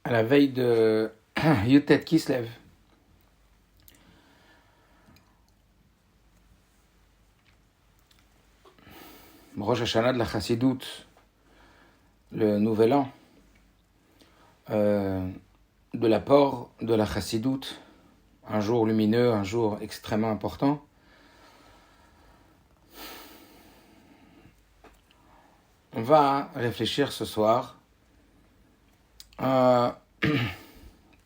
à la veille de Yutet Kislev. Rosh Hashanah de la Chassidoute, le nouvel an, de l'apport de la Chassidoute, un jour lumineux, un jour extrêmement important. On va réfléchir ce soir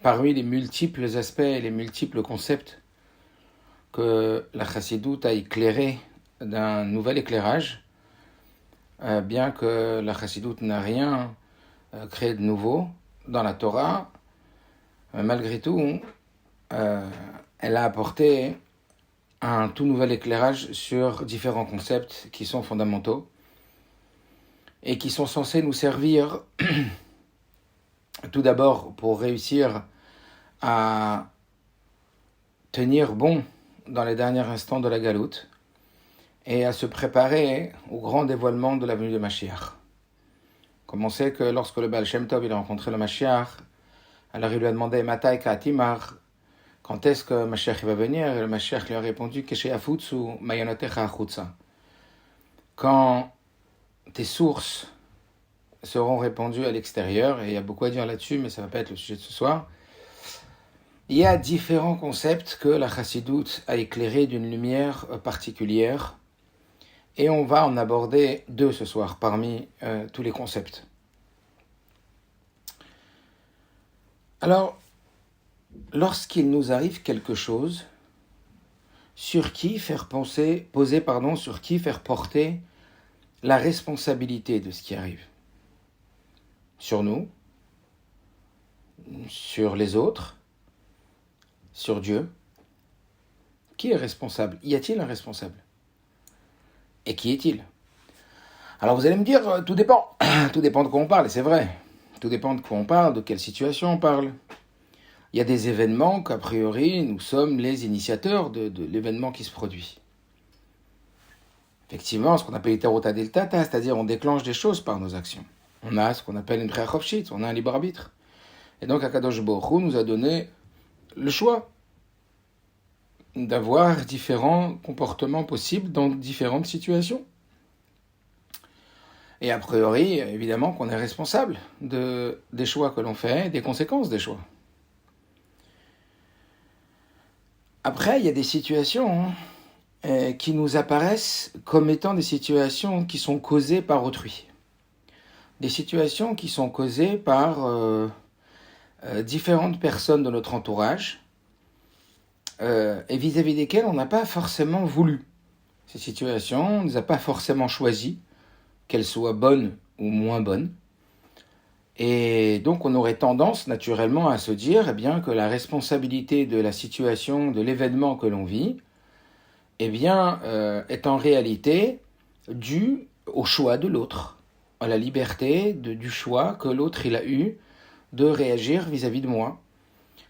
parmi les multiples aspects et les multiples concepts que la Chassidoute a éclairés d'un nouvel éclairage, bien que la Chassidoute n'a rien créé de nouveau dans la Torah, malgré tout, elle a apporté un tout nouvel éclairage sur différents concepts qui sont fondamentaux et qui sont censés nous servir tout d'abord pour réussir à tenir bon dans les derniers instants de la Galoute et à se préparer au grand dévoilement de la venue de Mashiach. Comme on sait que lorsque le Baal Shem Tov il a rencontré le Mashiach, alors il lui a demandé Matai Ka'atimar, quand est-ce que Mashiach va venir? Et le Mashiach lui a répondu Keshe Afutsu Mayonatecha Achutsa. Quand tes sources seront répandues à l'extérieur, et il y a beaucoup à dire là-dessus, mais ça ne va pas être le sujet de ce soir. Il y a différents concepts que la Chassidoute a éclairés d'une lumière particulière, et on va en aborder deux ce soir parmi tous les concepts. Alors, lorsqu'il nous arrive quelque chose, sur qui faire porter la responsabilité de ce qui arrive? Sur nous, sur les autres, sur Dieu. Qui est responsable? Y a-t-il un responsable? Et qui est-il? Alors vous allez me dire, tout dépend. Tout dépend de quoi on parle, et c'est vrai. Tout dépend de quoi on parle, de quelle situation on parle. Il y a des événements qu'a priori, nous sommes les initiateurs de l'événement qui se produit. Effectivement, ce qu'on appelle l'iterota deltata, c'est-à-dire on déclenche des choses par nos actions. On a ce qu'on appelle une bechira chofshit, on a un libre arbitre. Et donc Akadosh Baruch Hu nous a donné le choix d'avoir différents comportements possibles dans différentes situations. Et a priori, évidemment qu'on est responsable des choix que l'on fait, des conséquences des choix. Après, il y a des situations qui nous apparaissent comme étant des situations qui sont causées par autrui. Des situations qui sont causées par différentes personnes de notre entourage et vis-à-vis desquelles on n'a pas forcément voulu. Ces situations, on ne les a pas forcément choisies, qu'elles soient bonnes ou moins bonnes. Et donc on aurait tendance naturellement à se dire que la responsabilité de la situation, de l'événement que l'on vit, est en réalité due au choix de l'autre, à la liberté du choix que l'autre il a eu de réagir vis-à-vis de moi,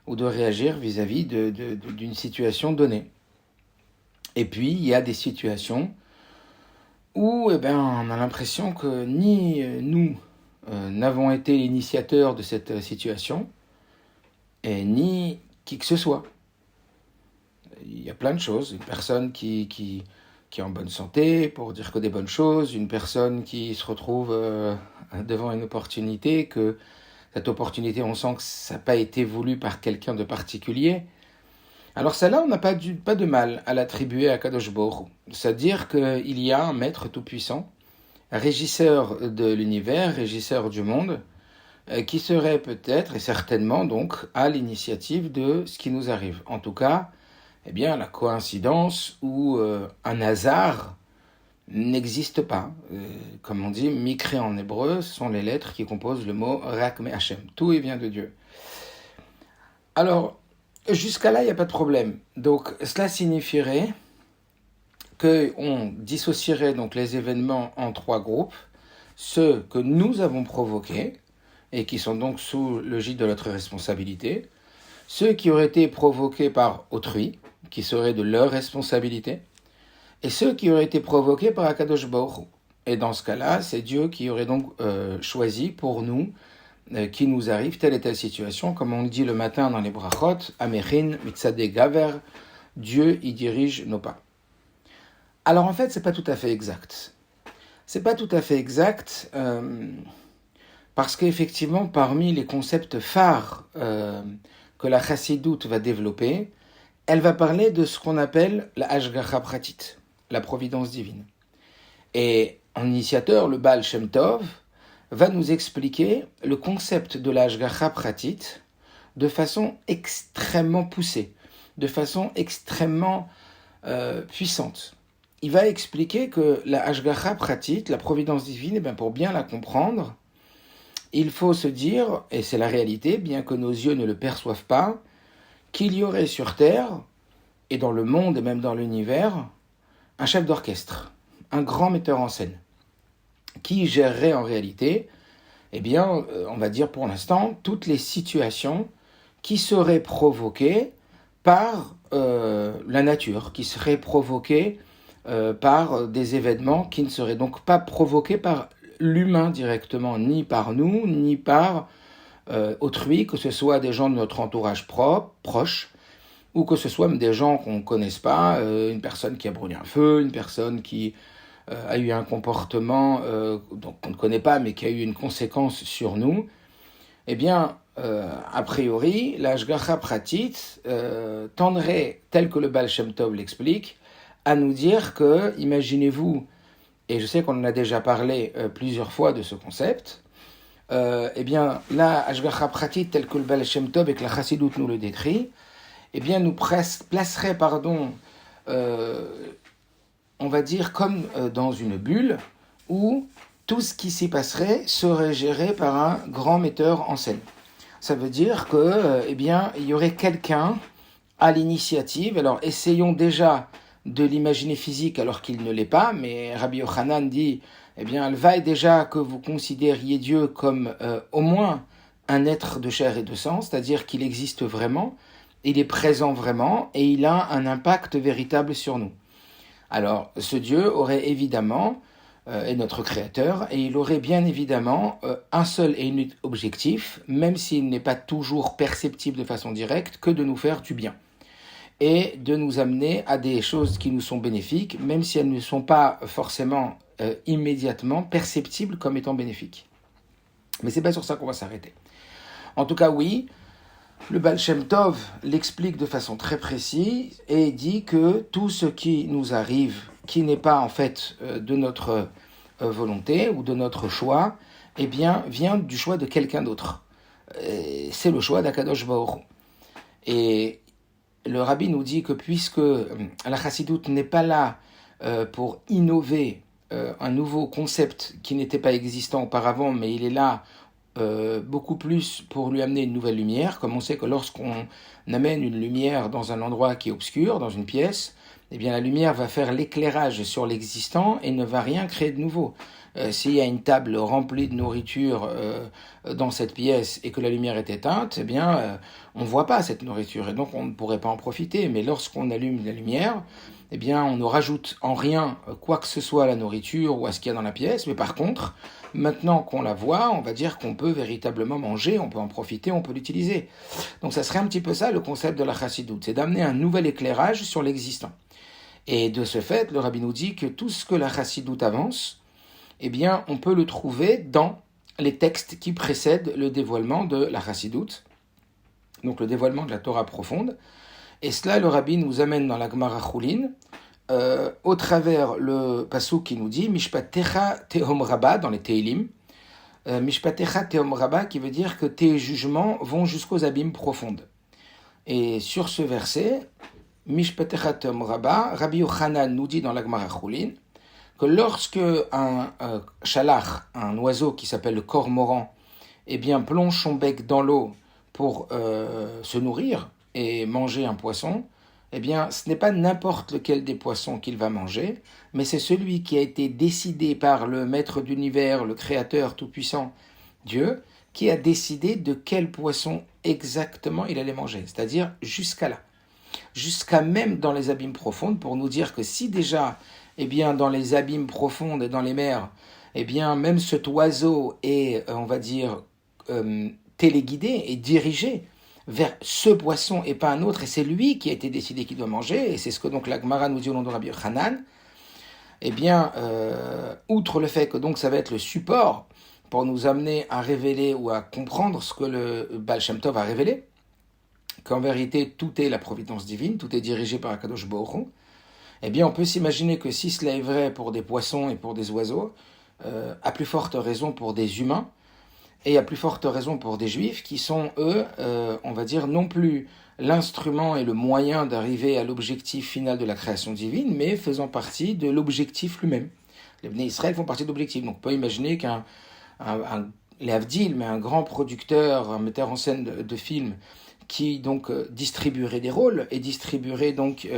ou de réagir vis-à-vis d'une situation donnée. Et puis il y a des situations où on a l'impression que ni nous n'avons été l'initiateur de cette situation, et ni qui que ce soit. Il y a plein de choses. Une personne qui est en bonne santé pour dire que des bonnes choses, une personne qui se retrouve devant une opportunité, que cette opportunité, on sent que ça n'a pas été voulu par quelqu'un de particulier. Alors celle-là, on n'a pas de mal à l'attribuer à Kadosh Baruch Hu. C'est-à-dire qu'il y a un maître tout-puissant, régisseur de l'univers, régisseur du monde, qui serait peut-être et certainement donc à l'initiative de ce qui nous arrive. En tout cas, la coïncidence ou un hasard n'existe pas. Comme on dit, Mikra en hébreu, ce sont les lettres qui composent le mot Rak Me Hashem. Tout vient de Dieu. Alors, jusqu'à là, il n'y a pas de problème. Donc, cela signifierait qu'on dissocierait donc les événements en trois groupes, ceux que nous avons provoqués et qui sont donc sous le gîte de notre responsabilité, ceux qui auraient été provoqués par autrui, qui seraient de leur responsabilité, et ceux qui auraient été provoqués par Akadosh Baruch Hu. Et dans ce cas-là, c'est Dieu qui aurait donc choisi pour nous qui nous arrive telle et telle situation, comme on le dit le matin dans les brachot, Amerin mitzadeh gaver, Dieu y dirige nos pas. Alors en fait, c'est pas tout à fait exact. C'est pas tout à fait exact parce qu'effectivement, parmi les concepts phares que la chassidoute va développer, elle va parler de ce qu'on appelle la hashgacha pratit, la providence divine. Et en initiateur, le Baal Shem Tov va nous expliquer le concept de la hashgacha pratit de façon extrêmement poussée, de façon extrêmement puissante. Il va expliquer que la hashgacha pratit, la providence divine, pour bien la comprendre, il faut se dire, et c'est la réalité, bien que nos yeux ne le perçoivent pas, qu'il y aurait sur Terre, et dans le monde et même dans l'univers, un chef d'orchestre, un grand metteur en scène, qui gérerait en réalité, on va dire pour l'instant, toutes les situations qui seraient provoquées par la nature, qui seraient provoquées par des événements qui ne seraient donc pas provoqués par l'humain directement, ni par nous, ni par autrui, que ce soit des gens de notre entourage proche, ou que ce soit même des gens qu'on ne connaisse pas, une personne qui a brûlé un feu, une personne qui a eu un comportement donc qu'on ne connaît pas, mais qui a eu une conséquence sur nous. A priori, la hashgacha pratit tendrait, tel que le Baal Shem Tov l'explique, à nous dire que, imaginez-vous, et je sais qu'on en a déjà parlé plusieurs fois de ce concept, la hashgacha pratit, tel que le Baal Shem Tov et que la chassidoute nous le décrit, nous placerait, on va dire, comme dans une bulle où tout ce qui s'y passerait serait géré par un grand metteur en scène. Ça veut dire que, il y aurait quelqu'un à l'initiative. Alors, essayons déjà de l'imaginer physique alors qu'il ne l'est pas, mais Rabbi Yochanan dit, elle va déjà que vous considériez Dieu comme au moins un être de chair et de sang, c'est-à-dire qu'il existe vraiment, il est présent vraiment et il a un impact véritable sur nous. Alors, ce Dieu aurait évidemment, est notre créateur, et il aurait bien évidemment un seul et unique objectif, même s'il n'est pas toujours perceptible de façon directe, que de nous faire du bien. Et de nous amener à des choses qui nous sont bénéfiques, même si elles ne sont pas forcément immédiatement perceptibles comme étant bénéfiques. Mais c'est pas sur ça qu'on va s'arrêter. En tout cas, oui, le Baal Shem Tov l'explique de façon très précise et dit que tout ce qui nous arrive, qui n'est pas en fait de notre volonté ou de notre choix, vient du choix de quelqu'un d'autre. C'est le choix d'Akadosh Baruch Hu. Et le Rabbi nous dit que puisque la chassidoute n'est pas là pour innover un nouveau concept qui n'était pas existant auparavant, mais il est là beaucoup plus pour lui amener une nouvelle lumière, comme on sait que lorsqu'on amène une lumière dans un endroit qui est obscur, dans une pièce, la lumière va faire l'éclairage sur l'existant et ne va rien créer de nouveau. S'il y a une table remplie de nourriture dans cette pièce et que la lumière est éteinte, on ne voit pas cette nourriture et donc on ne pourrait pas en profiter. Mais lorsqu'on allume la lumière, on ne rajoute en rien quoi que ce soit à la nourriture ou à ce qu'il y a dans la pièce. Mais par contre, maintenant qu'on la voit, on va dire qu'on peut véritablement manger, on peut en profiter, on peut l'utiliser. Donc ça serait un petit peu ça le concept de la chassidoute, c'est d'amener un nouvel éclairage sur l'existant. Et de ce fait, le Rabbi nous dit que tout ce que la chassidoute avance, on peut le trouver dans les textes qui précèdent le dévoilement de la chassidoute, donc le dévoilement de la Torah profonde. Et cela, le Rabbi nous amène dans la Gemara Choulin, au travers le passouk qui nous dit Mishpatecha Tehom Rabba dans les Teilim, Mishpatecha Tehom Rabba qui veut dire que tes jugements vont jusqu'aux abîmes profondes. Et sur ce verset, Mishpatecha Tehom Rabba, Rabbi Yochanan nous dit dans la Gemara Choulin que lorsque un shalach, un oiseau qui s'appelle le cormoran, plonge son bec dans l'eau pour se nourrir et manger un poisson, ce n'est pas n'importe lequel des poissons qu'il va manger, mais c'est celui qui a été décidé par le maître d'univers, le créateur tout-puissant, Dieu, qui a décidé de quel poisson exactement il allait manger, c'est-à-dire jusqu'à là. Jusqu'à même dans les abîmes profondes, pour nous dire que si déjà, dans les abîmes profondes et dans les mers, même cet oiseau est, on va dire, téléguidé et dirigé vers ce poisson et pas un autre, et c'est lui qui a été décidé qu'il doit manger, et c'est ce que donc la Gemara nous dit au nom de Rabbi Yochanan. Eh bien, outre le fait que donc ça va être le support pour nous amener à révéler ou à comprendre ce que le Baal Shem Tov a révélé, qu'en vérité tout est la providence divine, tout est dirigé par Akadosh Baruch Hu, eh bien on peut s'imaginer que si cela est vrai pour des poissons et pour des oiseaux, à plus forte raison pour des humains, et à plus forte raison pour des juifs qui sont, eux, on va dire, non plus l'instrument et le moyen d'arriver à l'objectif final de la création divine, mais faisant partie de l'objectif lui-même. Les Bnei Israël font partie de l'objectif. Donc on peut imaginer les Avdil, mais un grand producteur, un metteur en scène de films, qui donc distribuerait des rôles et distribuerait donc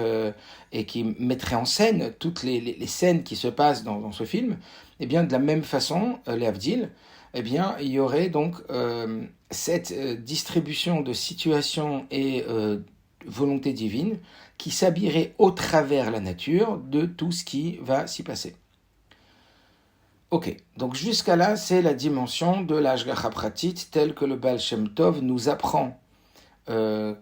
et qui mettrait en scène toutes les scènes qui se passent dans ce film, eh bien de la même façon, les Avdil, eh bien il y aurait donc cette distribution de situations et volonté divine qui s'habillerait au travers la nature de tout ce qui va s'y passer. Ok, donc jusqu'à là, c'est la dimension de l'Ashgacha Pratit telle que le Baal Shem Tov nous apprend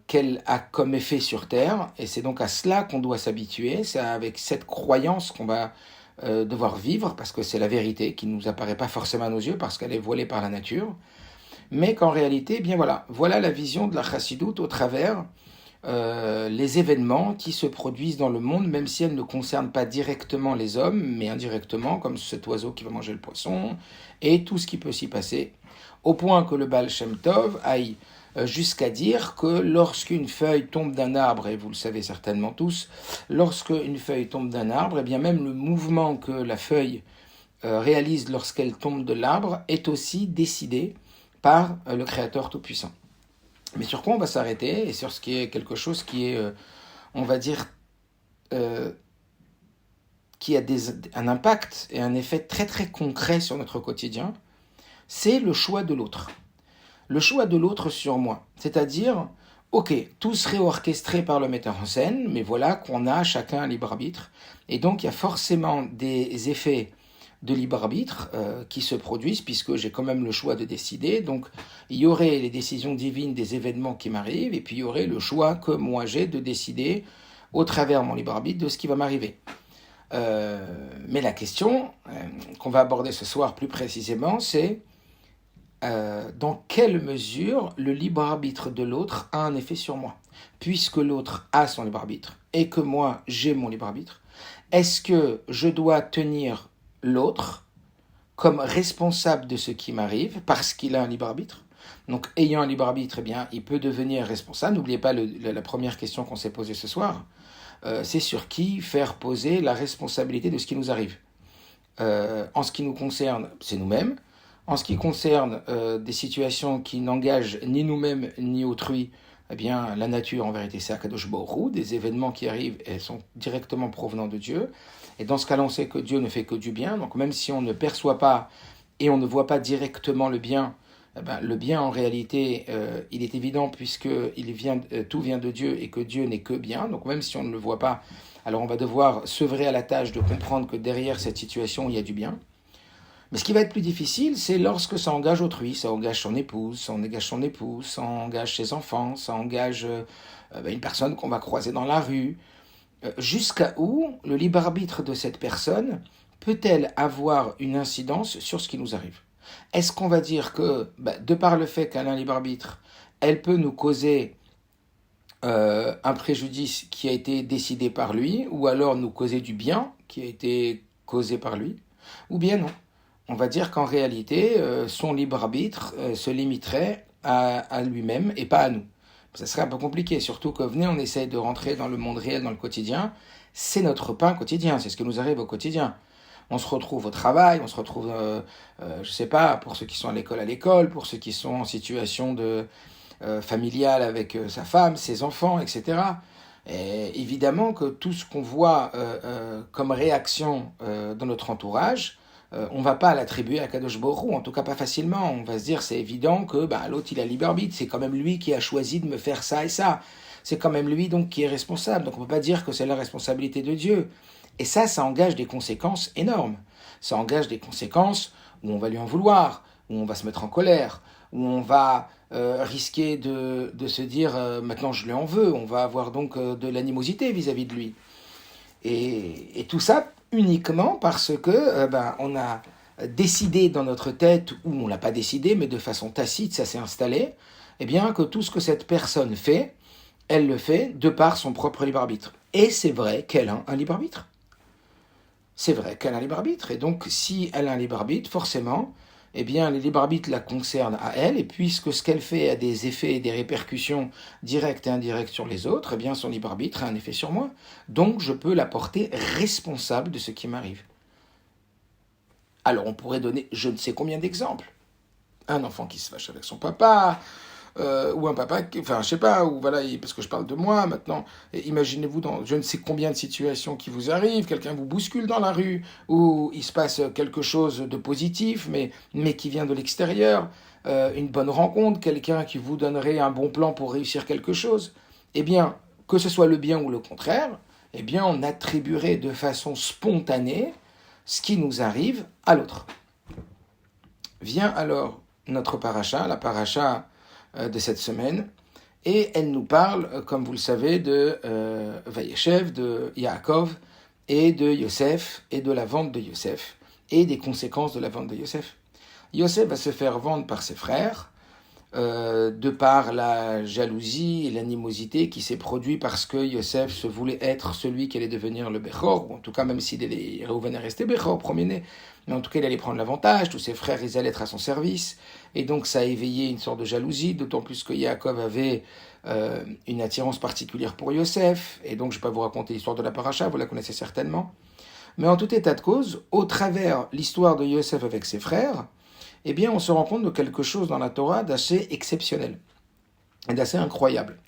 qu'elle a comme effet sur Terre, et c'est donc à cela qu'on doit s'habituer, c'est avec cette croyance qu'on va devoir vivre, parce que c'est la vérité qui ne nous apparaît pas forcément à nos yeux, parce qu'elle est voilée par la nature, mais qu'en réalité, eh bien voilà la vision de la Chassidoute au travers les événements qui se produisent dans le monde, même si elles ne concernent pas directement les hommes, mais indirectement, comme cet oiseau qui va manger le poisson, et tout ce qui peut s'y passer, au point que le Baal Shem Tov aille jusqu'à dire que lorsqu'une feuille tombe d'un arbre, et vous le savez certainement tous, lorsqu'une feuille tombe d'un arbre, eh bien même le mouvement que la feuille réalise lorsqu'elle tombe de l'arbre est aussi décidé par le Créateur Tout-Puissant. Mais sur quoi on va s'arrêter, et sur ce qui est quelque chose qui est, on va dire, qui a un impact et un effet très très concret sur notre quotidien, c'est le choix de l'autre. Le choix de l'autre sur moi. C'est-à-dire, ok, tout serait orchestré par le metteur en scène, mais voilà qu'on a chacun un libre arbitre. Et donc, il y a forcément des effets de libre arbitre qui se produisent, puisque j'ai quand même le choix de décider. Donc, il y aurait les décisions divines des événements qui m'arrivent, et puis il y aurait le choix que moi j'ai de décider, au travers de mon libre arbitre, de ce qui va m'arriver. Mais la question qu'on va aborder ce soir plus précisément, c'est dans quelle mesure le libre arbitre de l'autre a un effet sur moi. Puisque l'autre a son libre arbitre et que moi j'ai mon libre arbitre, est-ce que je dois tenir l'autre comme responsable de ce qui m'arrive parce qu'il a un libre arbitre? Donc ayant un libre arbitre, eh bien, il peut devenir responsable. N'oubliez pas la première question qu'on s'est posée ce soir. C'est sur qui faire poser la responsabilité de ce qui nous arrive. En ce qui nous concerne, c'est nous-mêmes. En ce qui concerne des situations qui n'engagent ni nous-mêmes ni autrui, eh bien, la nature, en vérité, c'est Akadosh Baruch Hu. Des événements qui arrivent, elles sont directement provenant de Dieu. Et dans ce cas-là, on sait que Dieu ne fait que du bien. Donc, même si on ne perçoit pas et on ne voit pas directement le bien, eh ben, le bien, en réalité, il est évident puisque tout vient de Dieu et que Dieu n'est que bien. Donc, même si on ne le voit pas, alors on va devoir s'œuvrer à la tâche de comprendre que derrière cette situation, il y a du bien. Mais ce qui va être plus difficile, c'est lorsque ça engage autrui, ça engage son épouse, ça engage ses enfants, ça engage une personne qu'on va croiser dans la rue. Jusqu'à où le libre arbitre de cette personne peut-elle avoir une incidence sur ce qui nous arrive? Est-ce qu'on va dire que, de par le fait qu'elle a un libre arbitre, elle peut nous causer un préjudice qui a été décidé par lui, ou alors nous causer du bien qui a été causé par lui, ou bien non? On va dire qu'en réalité, son libre arbitre se limiterait à lui-même et pas à nous. Ça serait un peu compliqué, surtout que venez, on essaye de rentrer dans le monde réel, dans le quotidien. C'est notre pain quotidien, c'est ce qui nous arrive au quotidien. On se retrouve au travail, on se retrouve, je sais pas, pour ceux qui sont à l'école, pour ceux qui sont en situation familiale avec sa femme, ses enfants, etc. Et évidemment que tout ce qu'on voit comme réaction dans notre entourage, on ne va pas l'attribuer à Kadosh Baruch Hu, en tout cas pas facilement. On va se dire, c'est évident que l'autre, il a libre arbitre, c'est quand même lui qui a choisi de me faire ça et ça. C'est quand même lui donc qui est responsable. Donc on ne peut pas dire que c'est la responsabilité de Dieu. Et ça engage des conséquences énormes. Ça engage des conséquences où on va lui en vouloir, où on va se mettre en colère, où on va risquer de se dire maintenant je lui en veux, on va avoir donc de l'animosité vis-à-vis de lui. Et tout ça uniquement parce que on a décidé dans notre tête, ou on l'a pas décidé, mais de façon tacite, ça s'est installé, eh bien que tout ce que cette personne fait, elle le fait de par son propre libre arbitre. Et c'est vrai qu'elle a un libre arbitre. C'est vrai qu'elle a un libre arbitre. Et donc, si elle a un libre arbitre, forcément, eh bien, le libre arbitre la concerne à elle. Et puisque ce qu'elle fait a des effets et des répercussions directes et indirectes sur les autres, eh bien, son libre arbitre a un effet sur moi. Donc, je peux la porter responsable de ce qui m'arrive. Alors, on pourrait donner je ne sais combien d'exemples. Un enfant qui se fâche avec son papa, ou un papa, enfin je sais pas, ou voilà, parce que je parle de moi maintenant, imaginez-vous dans je ne sais combien de situations qui vous arrivent, quelqu'un vous bouscule dans la rue, ou il se passe quelque chose de positif, mais qui vient de l'extérieur, une bonne rencontre, quelqu'un qui vous donnerait un bon plan pour réussir quelque chose, eh bien, que ce soit le bien ou le contraire, eh bien, on attribuerait de façon spontanée ce qui nous arrive à l'autre. Vient alors notre paracha, la paracha de cette semaine, et elle nous parle, comme vous le savez, de Vayeshev, de Yaakov, et de Yosef, et de la vente de Yosef, et des conséquences de la vente de Yosef. Yosef va se faire vendre par ses frères, de par la jalousie et l'animosité qui s'est produite parce que Yosef se voulait être celui qui allait devenir le Bechor, ou en tout cas même s'il allait Reuven est resté Bechor, premier-né, mais en tout cas il allait prendre l'avantage, tous ses frères ils allaient être à son service, et donc ça a éveillé une sorte de jalousie, d'autant plus que Yaakov avait une attirance particulière pour Yosef, et donc je ne vais pas vous raconter l'histoire de la paracha, vous la connaissez certainement, mais en tout état de cause, au travers l'histoire de Yosef avec ses frères, eh bien, on se rend compte de quelque chose dans la Torah d'assez exceptionnel et d'assez incroyable.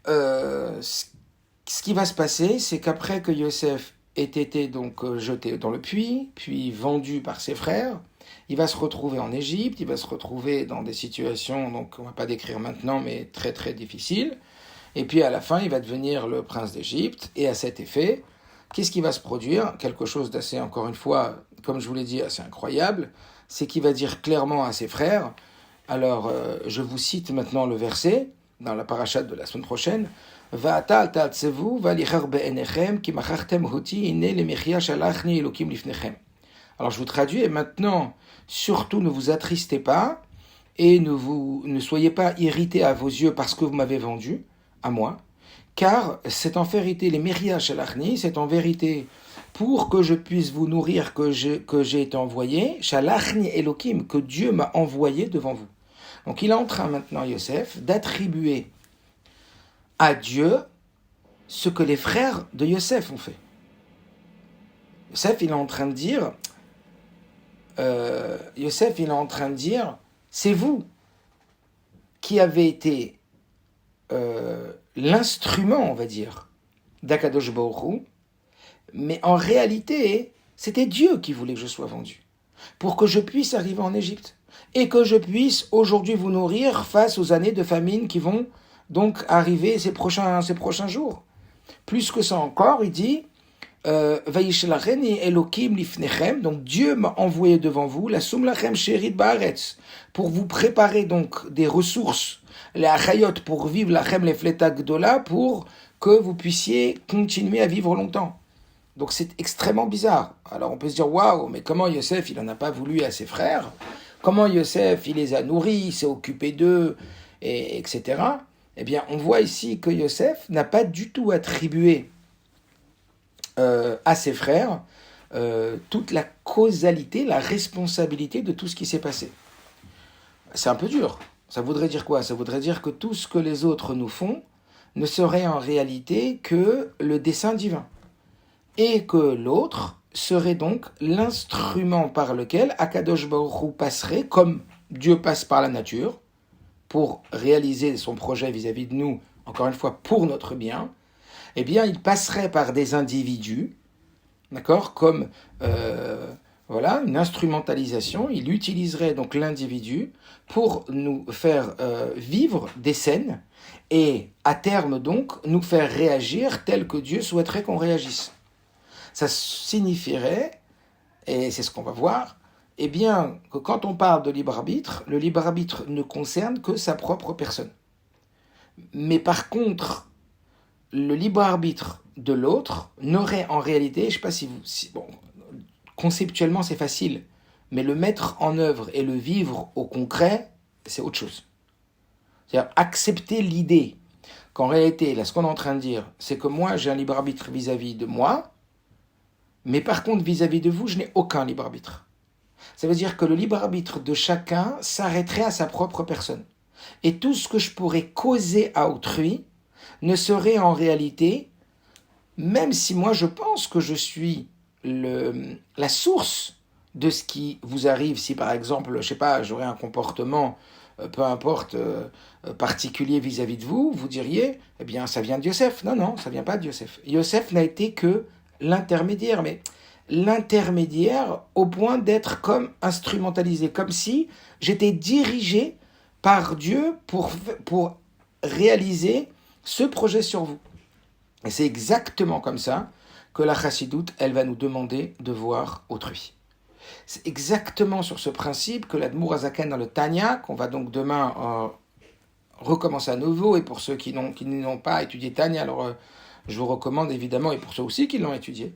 Ce qui va se passer, c'est qu'après que Yosef ait été donc jeté dans le puits, puis vendu par ses frères, il va se retrouver en Égypte, il va se retrouver dans des situations, donc on ne va pas décrire maintenant, mais très très difficiles. Et puis à la fin, il va devenir le prince d'Égypte, et à cet effet, qu'est-ce qui va se produire? Quelque chose d'assez, encore une fois, comme je vous l'ai dit, assez incroyable, c'est qu'il va dire clairement à ses frères, alors je vous cite maintenant le verset, dans la parachate de la semaine prochaine, alors je vous traduis, et maintenant, surtout ne vous attristez pas, et ne soyez pas irrités à vos yeux parce que vous m'avez vendu, à moi, car c'est en vérité, les Mechia Shalachni, c'est en vérité pour que je puisse vous nourrir que j'ai été envoyé, Shalachni Elohim, que Dieu m'a envoyé devant vous. Donc il est en train maintenant, Yosef, d'attribuer à Dieu ce que les frères de Yosef ont fait. Yosef, il est en train de dire, c'est vous qui avez été l'instrument, on va dire, d'Akadosh Baruch Hu, mais en réalité, c'était Dieu qui voulait que je sois vendu, pour que je puisse arriver en Égypte, et que je puisse aujourd'hui vous nourrir face aux années de famine qui vont donc arriver ces prochains jours. Plus que ça encore, il dit, donc Dieu m'a envoyé devant vous, la Sumlachem Sherit Baaretz, pour vous préparer donc des ressources, les Achayot, pour vivre la Chem Lefleta Gdola, pour que vous puissiez continuer à vivre longtemps. Donc c'est extrêmement bizarre. Alors on peut se dire, waouh, mais comment Yosef, il n'en a pas voulu à ses frères? Comment Yosef, il les a nourris, il s'est occupé d'eux, etc. Eh bien, on voit ici que Yosef n'a pas du tout attribué à ses frères toute la causalité, la responsabilité de tout ce qui s'est passé. C'est un peu dur. Ça voudrait dire quoi? Ça voudrait dire que tout ce que les autres nous font ne serait en réalité que le dessein divin. Et que l'autre serait donc l'instrument par lequel Akadosh Baruch Hu passerait, comme Dieu passe par la nature, pour réaliser son projet vis-à-vis de nous, encore une fois, pour notre bien, eh bien, il passerait par des individus, d'accord, comme une instrumentalisation. Il utiliserait donc l'individu pour nous faire vivre des scènes et, à terme donc, nous faire réagir tel que Dieu souhaiterait qu'on réagisse. Ça signifierait, et c'est ce qu'on va voir, eh bien, que quand on parle de libre arbitre, le libre arbitre ne concerne que sa propre personne. Mais par contre, le libre arbitre de l'autre n'aurait en réalité, je ne sais pas si vous... bon, conceptuellement c'est facile, mais le mettre en œuvre et le vivre au concret, c'est autre chose. C'est-à-dire accepter l'idée qu'en réalité, là ce qu'on est en train de dire, c'est que moi j'ai un libre arbitre vis-à-vis de moi, mais par contre vis-à-vis de vous, je n'ai aucun libre arbitre. Ça veut dire que le libre arbitre de chacun s'arrêterait à sa propre personne. Et tout ce que je pourrais causer à autrui ne serait en réalité, même si moi je pense que je suis la source de ce qui vous arrive, si par exemple, je sais pas, j'aurais un comportement, peu importe, particulier vis-à-vis de vous, vous diriez, eh bien ça vient de Yosef. Non, non, ça vient pas de Yosef. Yosef n'a été que l'intermédiaire, mais l'intermédiaire au point d'être comme instrumentalisé, comme si j'étais dirigé par Dieu pour réaliser ce projet sur vous. Et c'est exactement comme ça que la chassidoute, elle va nous demander de voir autrui. C'est exactement sur ce principe que l'Admour Azaken dans le Tanya, qu'on va donc demain recommencer à nouveau, et pour ceux qui n'ont pas étudié Tanya, alors je vous recommande évidemment, et pour ceux aussi qui l'ont étudié,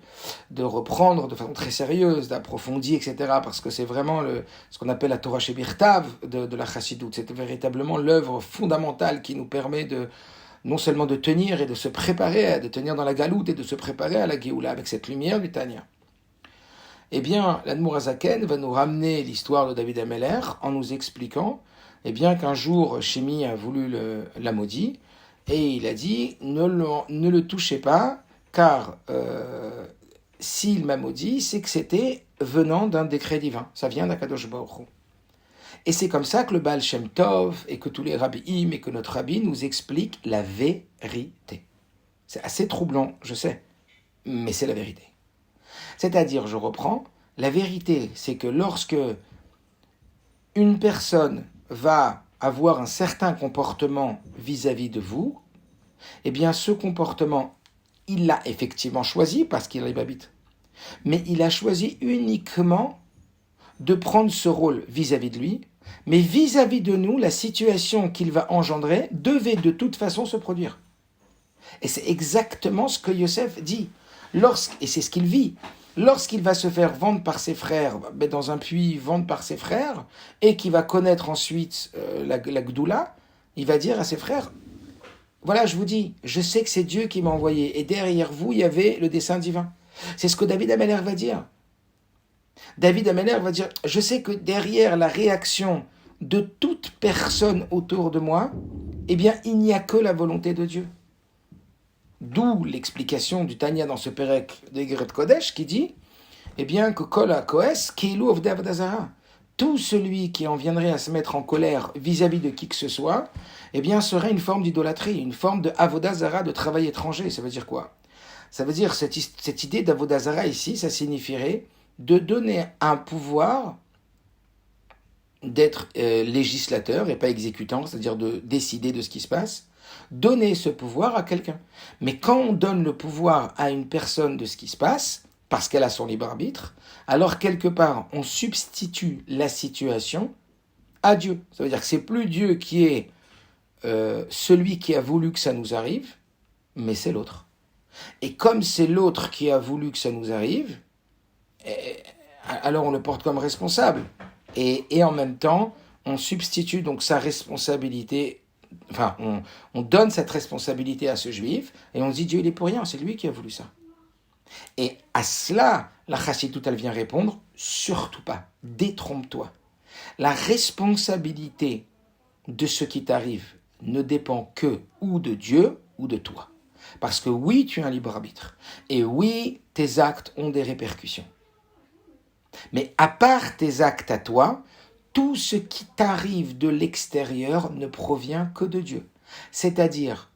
de reprendre de façon très sérieuse, d'approfondir, etc., parce que c'est vraiment ce qu'on appelle la Torah Shebirtav de la chassidoute. C'est véritablement l'œuvre fondamentale qui nous permet non seulement de tenir et de se préparer, de tenir dans la galoute et de se préparer à la Géoula avec cette lumière du Tanya. Eh bien, l'Admour Azaken va nous ramener l'histoire de David Ameller en nous expliquant bien qu'un jour, Shimi a voulu la maudire, et il a dit, ne le touchez pas, car s'il m'a maudit, c'est que c'était venant d'un décret divin. Ça vient d'Akadosh Baruch Hu. Et c'est comme ça que le Baal Shem Tov et que tous les rabbis et que notre rabbi nous expliquent la vérité. C'est assez troublant, je sais, mais c'est la vérité. C'est-à-dire, je reprends, la vérité, c'est que lorsque une personne va avoir un certain comportement vis-à-vis de vous, eh bien ce comportement, il l'a effectivement choisi parce qu'il est babite. Mais il a choisi uniquement de prendre ce rôle vis-à-vis de lui, mais vis-à-vis de nous, la situation qu'il va engendrer devait de toute façon se produire. Et c'est exactement ce que Yosef dit. Et c'est ce qu'il vit. Lorsqu'il va se faire vendre par ses frères, dans un puits, vendre par ses frères, et qu'il va connaître ensuite la Gdoula, il va dire à ses frères, voilà, je vous dis, je sais que c'est Dieu qui m'a envoyé, et derrière vous, il y avait le dessein divin. C'est ce que David Ameller va dire. David Ameller va dire, je sais que derrière la réaction de toute personne autour de moi, eh bien, il n'y a que la volonté de Dieu. D'où l'explication du Tanya dans ce Pérec de Geret Kodesh qui dit, eh bien, que Kol HaKoes, Keilu Ovdei Avodah Zarah, tout celui qui en viendrait à se mettre en colère vis-à-vis de qui que ce soit, eh bien, serait une forme d'idolâtrie, une forme de Avodah Zarah, de travail étranger. Ça veut dire quoi? Ça veut dire, cette idée d'Avodah Zarah ici, ça signifierait de donner un pouvoir d'être législateur et pas exécutant, c'est-à-dire de décider de ce qui se passe, donner ce pouvoir à quelqu'un. Mais quand on donne le pouvoir à une personne de ce qui se passe, parce qu'elle a son libre arbitre, alors quelque part, on substitue la situation à Dieu. Ça veut dire que c'est plus Dieu qui est celui qui a voulu que ça nous arrive, mais c'est l'autre. Et comme c'est l'autre qui a voulu que ça nous arrive, alors on le porte comme responsable. Et en même temps, on substitue donc sa responsabilité, enfin, on donne cette responsabilité à ce juif, et on dit Dieu il est pour rien, c'est lui qui a voulu ça. Et à cela, la chassidoute, elle vient répondre, surtout pas, détrompe-toi. La responsabilité de ce qui t'arrive ne dépend que ou de Dieu ou de toi. Parce que oui, tu as un libre arbitre. Et oui, tes actes ont des répercussions. Mais à part tes actes à toi, tout ce qui t'arrive de l'extérieur ne provient que de Dieu. C'est-à-dire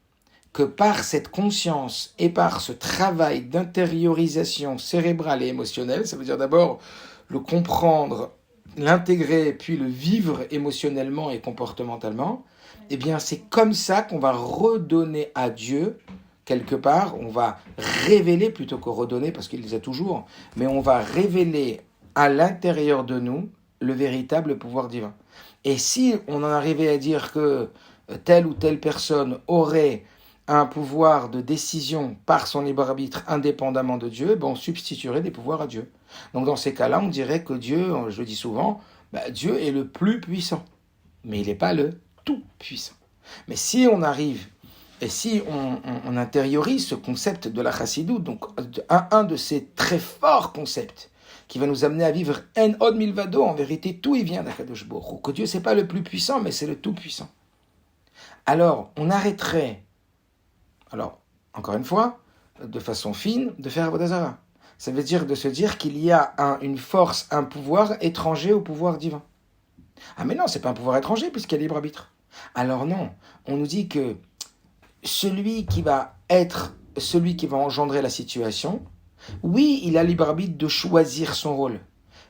que par cette conscience et par ce travail d'intériorisation cérébrale et émotionnelle, ça veut dire d'abord le comprendre, l'intégrer, puis le vivre émotionnellement et comportementalement, eh bien c'est comme ça qu'on va redonner à Dieu, quelque part, on va révéler, plutôt que redonner, parce qu'il les a toujours, mais on va révéler à l'intérieur de nous le véritable pouvoir divin. Et si on en arrivait à dire que telle ou telle personne aurait un pouvoir de décision par son libre arbitre indépendamment de Dieu, on substituerait des pouvoirs à Dieu. Donc dans ces cas-là, on dirait que Dieu, je le dis souvent, Dieu est le plus puissant, mais il n'est pas le tout puissant. Mais si on arrive et si on intériorise ce concept de la chassidoute, donc un de ces très forts concepts qui va nous amener à vivre en od milvado, en vérité tout y vient d'Akadosh Baruch Hu, que Dieu c'est pas le plus puissant, mais c'est le tout puissant. Alors on arrêterait, alors encore une fois, de façon fine, de faire Avodah Zarah. Ça veut dire de se dire qu'il y a une force, un pouvoir étranger au pouvoir divin. Ah mais non, c'est pas un pouvoir étranger puisqu'il y a libre arbitre. Alors non, on nous dit que celui qui va engendrer la situation, oui, il a libre arbitre de choisir son rôle.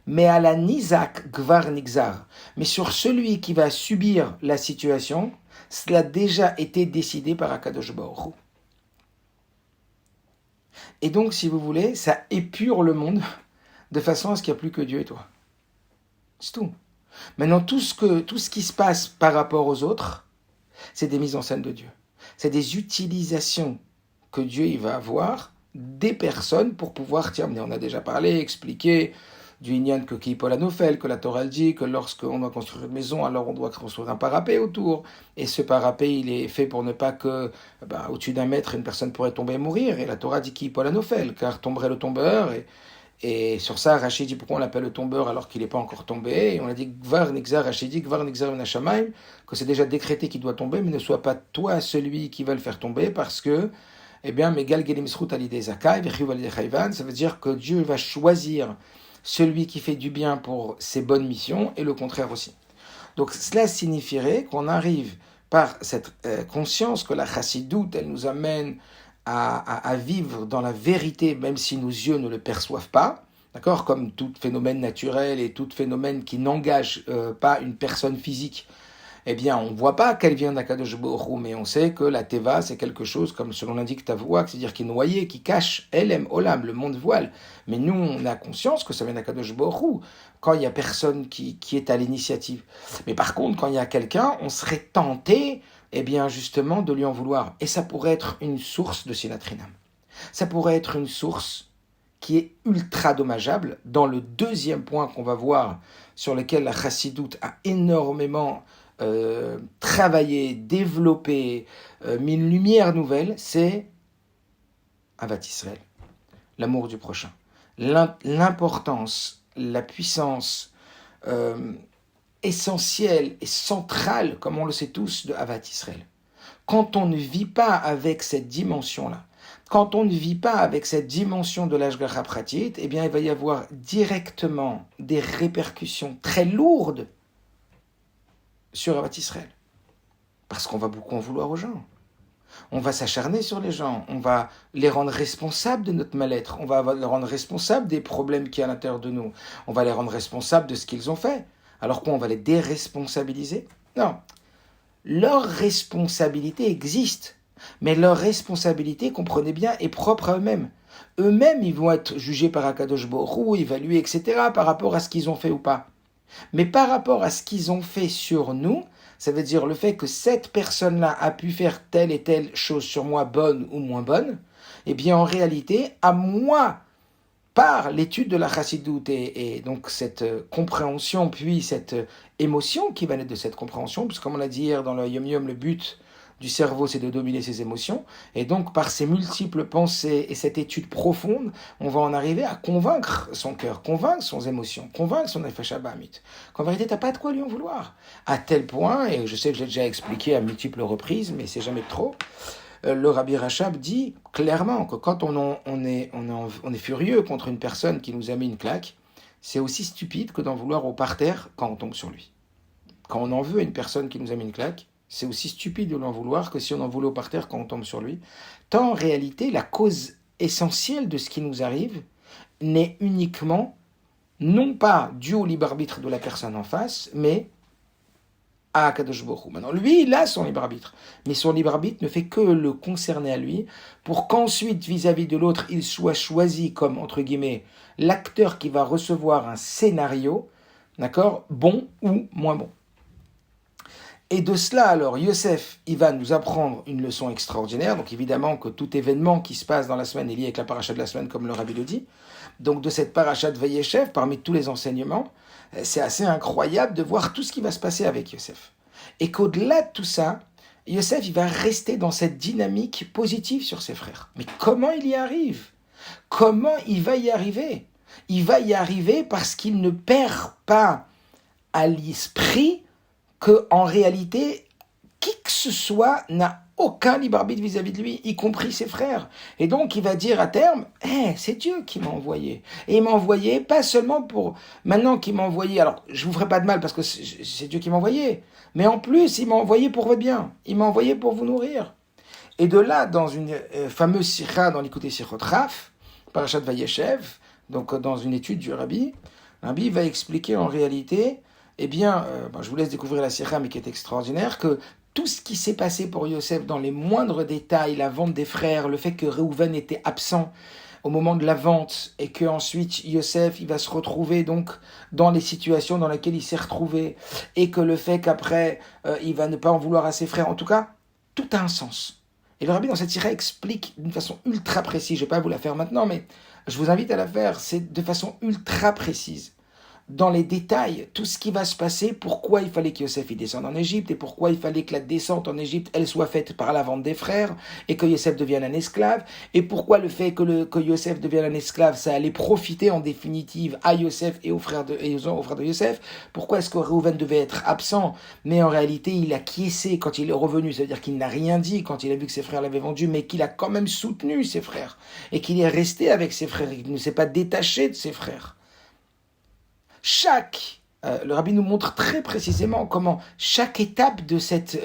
Mais à la nizak gvar nixar, mais sur celui qui va subir la situation, cela a déjà été décidé par Akadosh Baruch Hu. Et donc, si vous voulez, ça épure le monde de façon à ce qu'il n'y a plus que Dieu et toi. C'est tout. Maintenant, tout ce qui se passe par rapport aux autres, c'est des mises en scène de Dieu. C'est des utilisations que Dieu il va avoir des personnes pour pouvoir t'y amener. On a déjà parlé, expliqué du Inyan que Kipol Anofel, que la Torah dit que lorsqu'on doit construire une maison, alors on doit construire un parapet autour. Et ce parapet, il est fait pour ne pas que, au-dessus d'un mètre, une personne pourrait tomber et mourir. Et la Torah dit Kipol Anofel, car tomberait le tombeur. Et sur ça, Rachid dit pourquoi on l'appelle le tombeur alors qu'il n'est pas encore tombé. Et on a dit Gvar Nixar, Rachid dit Gvar Nixar Menachamaim, que c'est déjà décrété qu'il doit tomber, mais ne sois pas toi celui qui va le faire tomber parce que, Megal Gelim Srut Alidei Zakai, Vechiv Alidei Chayvan, ça veut dire que Dieu va choisir celui qui fait du bien pour ses bonnes missions et le contraire aussi. Donc cela signifierait qu'on arrive par cette conscience que la chassidoute, elle nous amène à vivre dans la vérité, même si nos yeux ne le perçoivent pas, d'accord, comme tout phénomène naturel et tout phénomène qui n'engage pas une personne physique, on ne voit pas qu'elle vient d'Akadosh Baruch Hu, mais on sait que la teva, c'est quelque chose, comme selon l'indique Tavouak, c'est-à-dire qui est noyé, qui cache, Elem, Olam, le monde voile. Mais nous, on a conscience que ça vient d'Akadosh Baruch Hu, quand il n'y a personne qui est à l'initiative. Mais par contre, quand il y a quelqu'un, on serait tenté, justement, de lui en vouloir. Et ça pourrait être une source de sinatrinam. Ça pourrait être une source qui est ultra dommageable, dans le deuxième point qu'on va voir, sur lequel la chassidoute a énormément travaillé, développé, mis une lumière nouvelle, c'est Avat Israël, l'amour du prochain. L'importance, la puissance essentielle et centrale, comme on le sait tous, de Avat Israël. Quand on ne vit pas avec cette dimension-là, quand on ne vit pas avec cette dimension de l'Ashgacha Pratit, il va y avoir directement des répercussions très lourdes sur Avat Israël. Parce qu'on va beaucoup en vouloir aux gens. On va s'acharner sur les gens. On va les rendre responsables de notre mal-être. On va les rendre responsables des problèmes qu'il y a à l'intérieur de nous. On va les rendre responsables de ce qu'ils ont fait. Alors quoi, on va les déresponsabiliser? Non. Leur responsabilité existe. Mais leur responsabilité, comprenez bien, est propre à eux-mêmes. Eux-mêmes, ils vont être jugés par Akadosh Baruch Hu, évalués, etc., par rapport à ce qu'ils ont fait ou pas. Mais par rapport à ce qu'ils ont fait sur nous, ça veut dire le fait que cette personne-là a pu faire telle et telle chose sur moi, bonne ou moins bonne, en réalité, à moi, par l'étude de la chassidoute et donc cette compréhension, puis cette émotion qui va naître de cette compréhension, puisque comme on l'a dit hier dans le Yom Yom, le but du cerveau, c'est de dominer ses émotions. Et donc, par ces multiples pensées et cette étude profonde, on va en arriver à convaincre son cœur, convaincre son émotion, convaincre son nefesh habamit. Qu'en vérité, t'as pas de quoi lui en vouloir. À tel point, et je sais que je l'ai déjà expliqué à multiples reprises, mais c'est jamais trop, le Rabbi Rachab dit clairement que quand on est furieux contre une personne qui nous a mis une claque, c'est aussi stupide que d'en vouloir au parterre quand on tombe sur lui. Quand on en veut à une personne qui nous a mis une claque, c'est aussi stupide de l'en vouloir que si on en voulait au parterre quand on tombe sur lui. Tant en réalité, la cause essentielle de ce qui nous arrive n'est uniquement, non pas due au libre arbitre de la personne en face, mais à Akadosh Baruch Hu. Maintenant, lui, il a son libre arbitre, mais son libre arbitre ne fait que le concerner à lui, pour qu'ensuite, vis-à-vis de l'autre, il soit choisi comme, entre guillemets, l'acteur qui va recevoir un scénario, d'accord, bon ou moins bon. Et de cela, alors, Yosef, il va nous apprendre une leçon extraordinaire. Donc, évidemment, que tout événement qui se passe dans la semaine est lié avec la paracha de la semaine, comme le Rabbi le dit. Donc, de cette paracha de Vayeshev, parmi tous les enseignements, c'est assez incroyable de voir tout ce qui va se passer avec Yosef. Et qu'au-delà de tout ça, Yosef, il va rester dans cette dynamique positive sur ses frères. Mais comment il y arrive? Comment il va y arriver? Il va y arriver parce qu'il ne perd pas à l'esprit que, en réalité, qui que ce soit n'a aucun libre arbitre vis-à-vis de lui, y compris ses frères. Et donc, il va dire à terme, c'est Dieu qui m'a envoyé. Et il m'a envoyé, pas seulement pour... Maintenant qu'il m'a envoyé, alors, je vous ferai pas de mal parce que c'est Dieu qui m'a envoyé, mais en plus, il m'a envoyé pour votre bien. Il m'a envoyé pour vous nourrir. Et de là, dans une fameuse sikha, dans l'écouté Sichot Raf, Parashat Vayeshev, donc dans une étude du Rabbi va expliquer en réalité, eh bien, je vous laisse découvrir la sikha, mais qui est extraordinaire, que tout ce qui s'est passé pour Yosef dans les moindres détails, la vente des frères, le fait que Reuven était absent au moment de la vente et que ensuite Yosef il va se retrouver donc dans les situations dans lesquelles il s'est retrouvé et que le fait qu'après il va ne pas en vouloir à ses frères, en tout cas, tout a un sens. Et le Rabbi dans cette sikha explique d'une façon ultra précise, je ne vais pas vous la faire maintenant, mais je vous invite à la faire, c'est de façon ultra précise. Dans les détails, tout ce qui va se passer, pourquoi il fallait que Yosef descende en Égypte et pourquoi il fallait que la descente en Égypte, elle soit faite par la vente des frères et que Yosef devienne un esclave et pourquoi le fait que Yosef devienne un esclave, ça allait profiter en définitive à Yosef et aux frères de Yosef. Pourquoi est-ce que Reuven devait être absent, mais en réalité il a quiescé quand il est revenu, ça veut dire qu'il n'a rien dit quand il a vu que ses frères l'avaient vendu, mais qu'il a quand même soutenu ses frères et qu'il est resté avec ses frères et qu'il ne s'est pas détaché de ses frères. Le Rabbi nous montre très précisément comment chaque étape de cette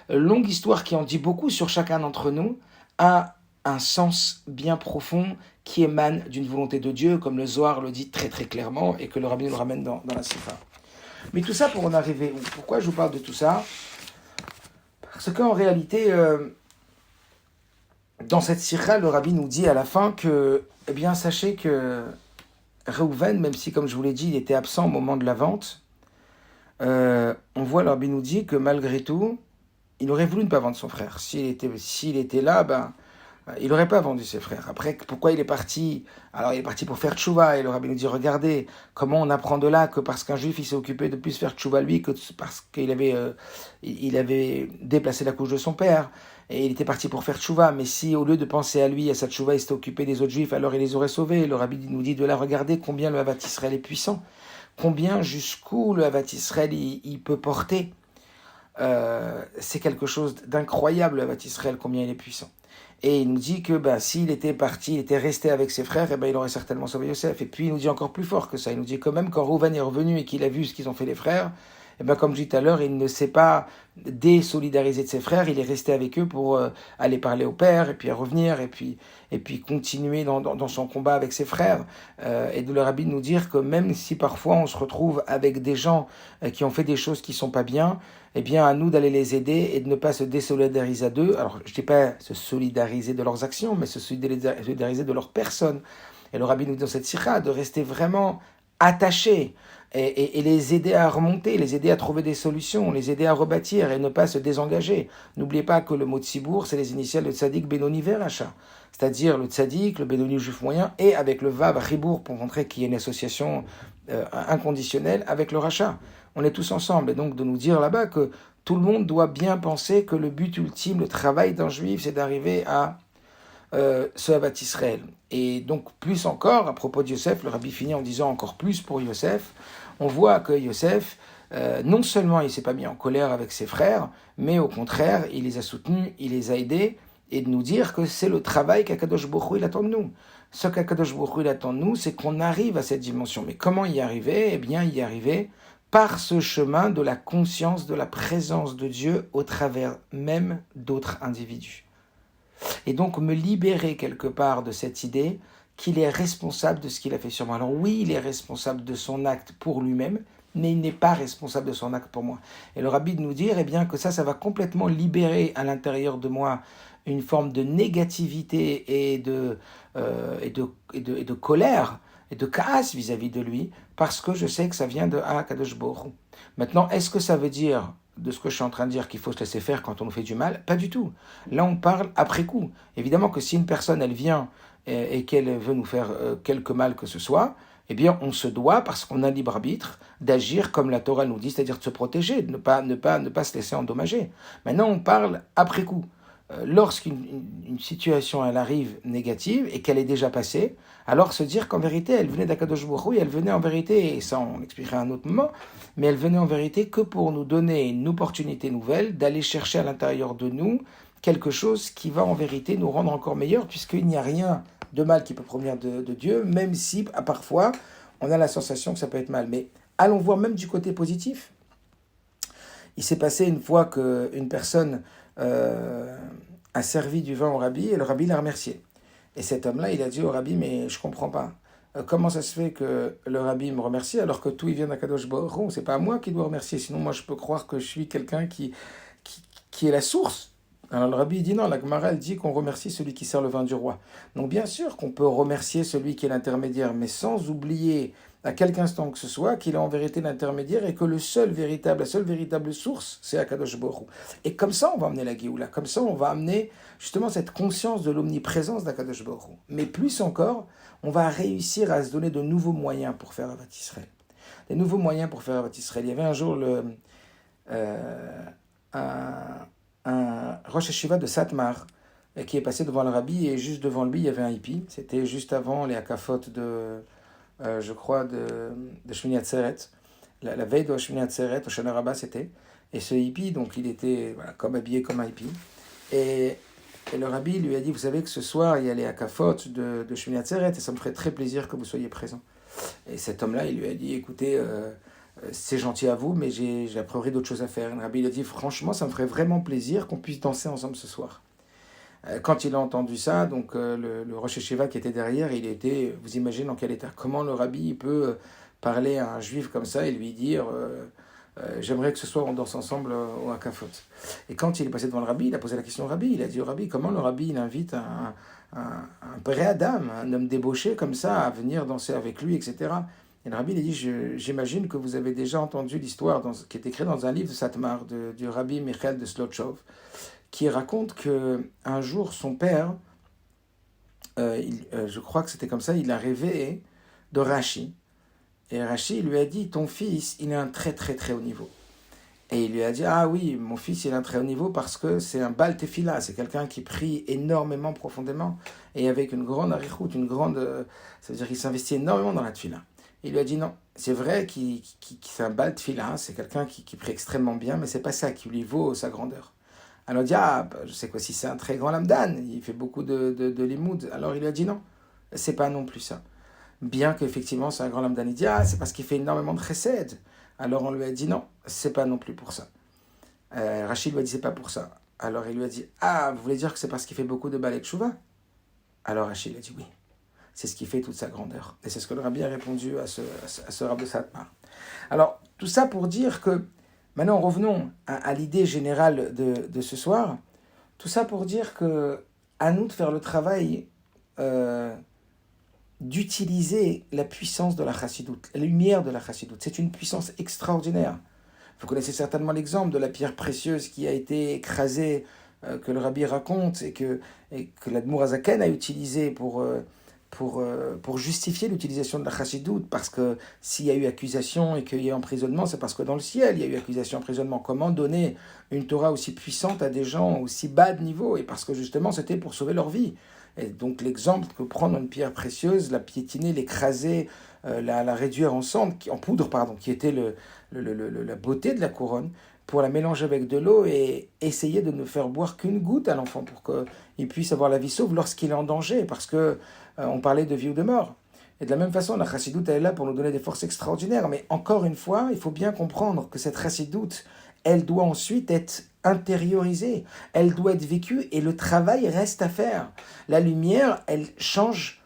longue histoire qui en dit beaucoup sur chacun d'entre nous a un sens bien profond qui émane d'une volonté de Dieu, comme le Zohar le dit très très clairement et que le Rabbi nous le ramène dans la Sikha. Mais tout ça pour en arriver où? Pourquoi je vous parle de tout ça? Parce qu'en réalité, dans cette Sikha, le Rabbi nous dit à la fin que, eh bien, sachez que Reuven, même si, comme je vous l'ai dit, il était absent au moment de la vente, on voit, le Rabbi nous dit que malgré tout, il aurait voulu ne pas vendre son frère. S'il était là, il n'aurait pas vendu ses frères. Après, pourquoi il est parti? Alors, il est parti pour faire tchouva, et le Rabbi nous dit, regardez, comment on apprend de là que parce qu'un juif, il s'est occupé de plus faire tchouva lui, que parce qu'il avait, il avait déplacé la couche de son père, et il était parti pour faire tchouva, mais si au lieu de penser à lui, à sa tchouva, il s'était occupé des autres juifs, alors il les aurait sauvés. Le Rabbi nous dit de là, regardez combien le Havat Israël est puissant, combien jusqu'où le Havat Israël il peut porter. C'est quelque chose d'incroyable, le Havat Israël, combien il est puissant. Et il nous dit que s'il était parti, il était resté avec ses frères, il aurait certainement sauvé Yosef. Et puis il nous dit encore plus fort que ça, il nous dit que même quand Reuven est revenu et qu'il a vu ce qu'ils ont fait les frères, comme je dis tout à l'heure, il ne s'est pas désolidarisé de ses frères, il est resté avec eux pour aller parler au père, et puis revenir, et puis continuer dans son combat avec ses frères. Et de le Rabbi nous dire que même si parfois on se retrouve avec des gens qui ont fait des choses qui sont pas bien, eh bien à nous d'aller les aider et de ne pas se désolidariser d'eux. Alors je ne dis pas se solidariser de leurs actions, mais se solidariser de leur personne. Et le Rabbi nous dit dans cette sikha de rester vraiment attachés et les aider à remonter, les aider à trouver des solutions, les aider à rebâtir et ne pas se désengager. N'oubliez pas que le mot Tzibour, c'est les initiales de Tzadik Benoni Veracha, c'est-à-dire le Tzadik, le Benoni juif moyen, et avec le Vav Ribour pour montrer qu'il y a une association inconditionnelle avec le Racha. On est tous ensemble, et donc de nous dire là-bas que tout le monde doit bien penser que le but ultime, le travail d'un juif, c'est d'arriver à ce Havat Israël. Et donc plus encore, à propos de Yosef, le Rabbi finit en disant encore plus pour Yosef, on voit que Yosef, non seulement il ne s'est pas mis en colère avec ses frères, mais au contraire, il les a soutenus, il les a aidés, et de nous dire que c'est le travail qu'Akadosh Baruch Hu il attend de nous. Ce qu'Akadosh Baruch Hu il attend de nous, c'est qu'on arrive à cette dimension. Mais comment y arriver? Eh bien, y arriver par ce chemin de la conscience de la présence de Dieu au travers même d'autres individus. Et donc me libérer quelque part de cette idée qu'il est responsable de ce qu'il a fait sur moi. Alors oui, il est responsable de son acte pour lui-même, mais il n'est pas responsable de son acte pour moi. Et le rabbi de nous dire, eh bien, que ça va complètement libérer à l'intérieur de moi une forme de négativité et de colère et de kaas vis-à-vis de lui, parce que je sais que ça vient de Akadosh Baruch Hu. Maintenant, est-ce que ça veut dire, de ce que je suis en train de dire, qu'il faut se laisser faire quand on nous fait du mal? Pas du tout. Là, on parle après coup. Évidemment que si une personne, elle vient et qu'elle veut nous faire quelque mal que ce soit, eh bien, on se doit, parce qu'on a libre arbitre, d'agir comme la Torah nous dit, c'est-à-dire de se protéger, de ne pas se laisser endommager. Maintenant, on parle après coup. Lorsqu'une situation elle arrive négative et qu'elle est déjà passée, alors se dire qu'en vérité elle venait d'Akadosh Baruch Hu et elle venait en vérité, et ça on l'expliquera à un autre moment, mais elle venait en vérité que pour nous donner une opportunité nouvelle d'aller chercher à l'intérieur de nous quelque chose qui va en vérité nous rendre encore meilleurs, puisqu'il n'y a rien de mal qui peut provenir de Dieu, même si parfois on a la sensation que ça peut être mal. Mais allons voir même du côté positif. Il s'est passé une fois qu'une personne a servi du vin au rabbi et le rabbi l'a remercié. Et cet homme-là, il a dit au rabbi, mais je comprends pas. Comment ça se fait que le rabbi me remercie alors que tout il vient d'Akadosh Baruch Hu? C'est pas à moi qui dois remercier, sinon moi je peux croire que je suis quelqu'un qui est la source. Alors le rabbi dit non, la Gemara elle dit qu'on remercie celui qui sert le vin du roi. Donc bien sûr qu'on peut remercier celui qui est l'intermédiaire, mais sans oublier à quelque instant que ce soit qu'il est en vérité l'intermédiaire et que la seule véritable source, c'est Akadosh Baruch Hu. Et comme ça, on va amener la Géoula. Comme ça, on va amener justement cette conscience de l'omniprésence d'Akadosh Baruch Hu. Mais plus encore, on va réussir à se donner de nouveaux moyens pour faire Avat Israël. Des nouveaux moyens pour faire Avat Israël. Il y avait un jour un Rosh Hashiva de Satmar qui est passé devant le rabbi et juste devant lui, il y avait un hippie. C'était juste avant les akafot je crois, de Shmini Atzeret. La veille de Shmini Atzeret, au Shana Rabbah, c'était. Et ce hippie, donc il était comme habillé comme un hippie. Et le rabbi lui a dit, vous savez que ce soir, il y a les akafot de Shmini Atzeret et ça me ferait très plaisir que vous soyez présent. Et cet homme-là, il lui a dit, écoutez, c'est gentil à vous, mais j'ai a priori d'autres choses à faire. Et le rabbi il a dit, franchement, ça me ferait vraiment plaisir qu'on puisse danser ensemble ce soir. Quand il a entendu ça, donc le Rosh Hashiva qui était derrière, il était, vous imaginez dans quel état. Comment le rabbi peut parler à un juif comme ça et lui dire j'aimerais que ce soir on danse ensemble au Hakafot. Et quand il est passé devant le rabbi, il a posé la question au rabbi. Il a dit au rabbi comment le rabbi il invite un pré Adam, un homme débauché comme ça, à venir danser avec lui, etc. Et le rabbi il a dit j'imagine que vous avez déjà entendu l'histoire qui est écrite dans un livre de Satmar du rabbi Michael de Slotchov, qui raconte que un jour son père, je crois que c'était comme ça, il a rêvé de Rashi. Et Rashi lui a dit, ton fils, il est un très très très haut niveau. Et il lui a dit, ah oui, mon fils, il est un très haut niveau parce que c'est un Baal Tefila, c'est quelqu'un qui prie énormément, profondément, et avec une grande arichout, ça veut dire qu'il s'investit énormément dans la Tefila. Il lui a dit, non, c'est vrai qu'il c'est un Baal Tefila, c'est quelqu'un qui prie extrêmement bien, mais c'est pas ça qui lui vaut sa grandeur. Alors il dit, je sais quoi, si c'est un très grand lamdan, il fait beaucoup de limoud. Alors il lui a dit non, c'est pas non plus ça. Bien qu'effectivement c'est un grand lamdan, il dit, c'est parce qu'il fait énormément de chesed. Alors on lui a dit non, c'est pas non plus pour ça. Rachid lui a dit, c'est pas pour ça. Alors il lui a dit, vous voulez dire que c'est parce qu'il fait beaucoup de balek chouva? Alors Rachid a dit oui, c'est ce qui fait toute sa grandeur. Et c'est ce que le rabbi a répondu à ce rabbi de Satmar. Alors tout ça pour dire que, maintenant, revenons à l'idée générale de ce soir. Tout ça pour dire que à nous de faire le travail d'utiliser la puissance de la chassidoute, la lumière de la chassidoute. C'est une puissance extraordinaire. Vous connaissez certainement l'exemple de la pierre précieuse qui a été écrasée, que le rabbi raconte et que l'Admour Azaken a utilisé pour justifier l'utilisation de la chassidoute, parce que s'il y a eu accusation et qu'il y a eu emprisonnement, c'est parce que dans le ciel il y a eu accusation, emprisonnement. Comment donner une Torah aussi puissante à des gens aussi bas de niveau? Et parce que justement c'était pour sauver leur vie. Et donc l'exemple que prendre une pierre précieuse, la piétiner, l'écraser, la réduire en cendre, en poudre, qui était la beauté de la couronne, pour la mélanger avec de l'eau et essayer de ne faire boire qu'une goutte à l'enfant pour qu'il puisse avoir la vie sauve lorsqu'il est en danger, parce que on parlait de vie ou de mort. Et de la même façon, la chassidoute, elle est là pour nous donner des forces extraordinaires. Mais encore une fois, il faut bien comprendre que cette chassidoute, elle doit ensuite être intériorisée, elle doit être vécue et le travail reste à faire. La lumière, elle change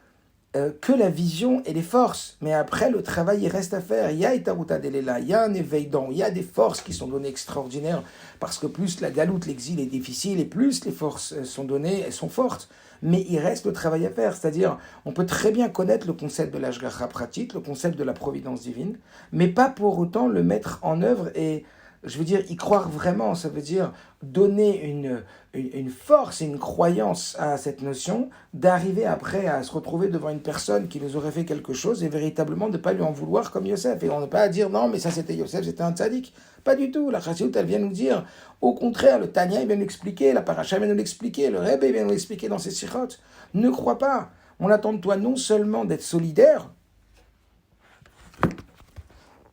que la vision et les forces. Mais après, le travail, il reste à faire. Il y a Itaruta Delela, il y a un éveil d'an, il y a des forces qui sont données extraordinaires, parce que plus la galoute, l'exil est difficile, et plus les forces sont données, elles sont fortes. Mais il reste le travail à faire, c'est-à-dire, on peut très bien connaître le concept de l'ashgacha pratique, le concept de la providence divine, mais pas pour autant le mettre en œuvre et, je veux dire, y croire vraiment. Ça veut dire donner une force et une croyance à cette notion, d'arriver après à se retrouver devant une personne qui nous aurait fait quelque chose et véritablement de ne pas lui en vouloir comme Yosef. Et on n'a pas à dire non, mais ça c'était Yosef, c'était un tzaddik. Pas du tout. La Chassidut, elle vient nous dire, au contraire, le Tanya, il vient nous l'expliquer, la Paracha vient nous l'expliquer, le Rebbe vient nous l'expliquer dans ses sikhot. Ne crois pas. On attend de toi non seulement d'être solidaire,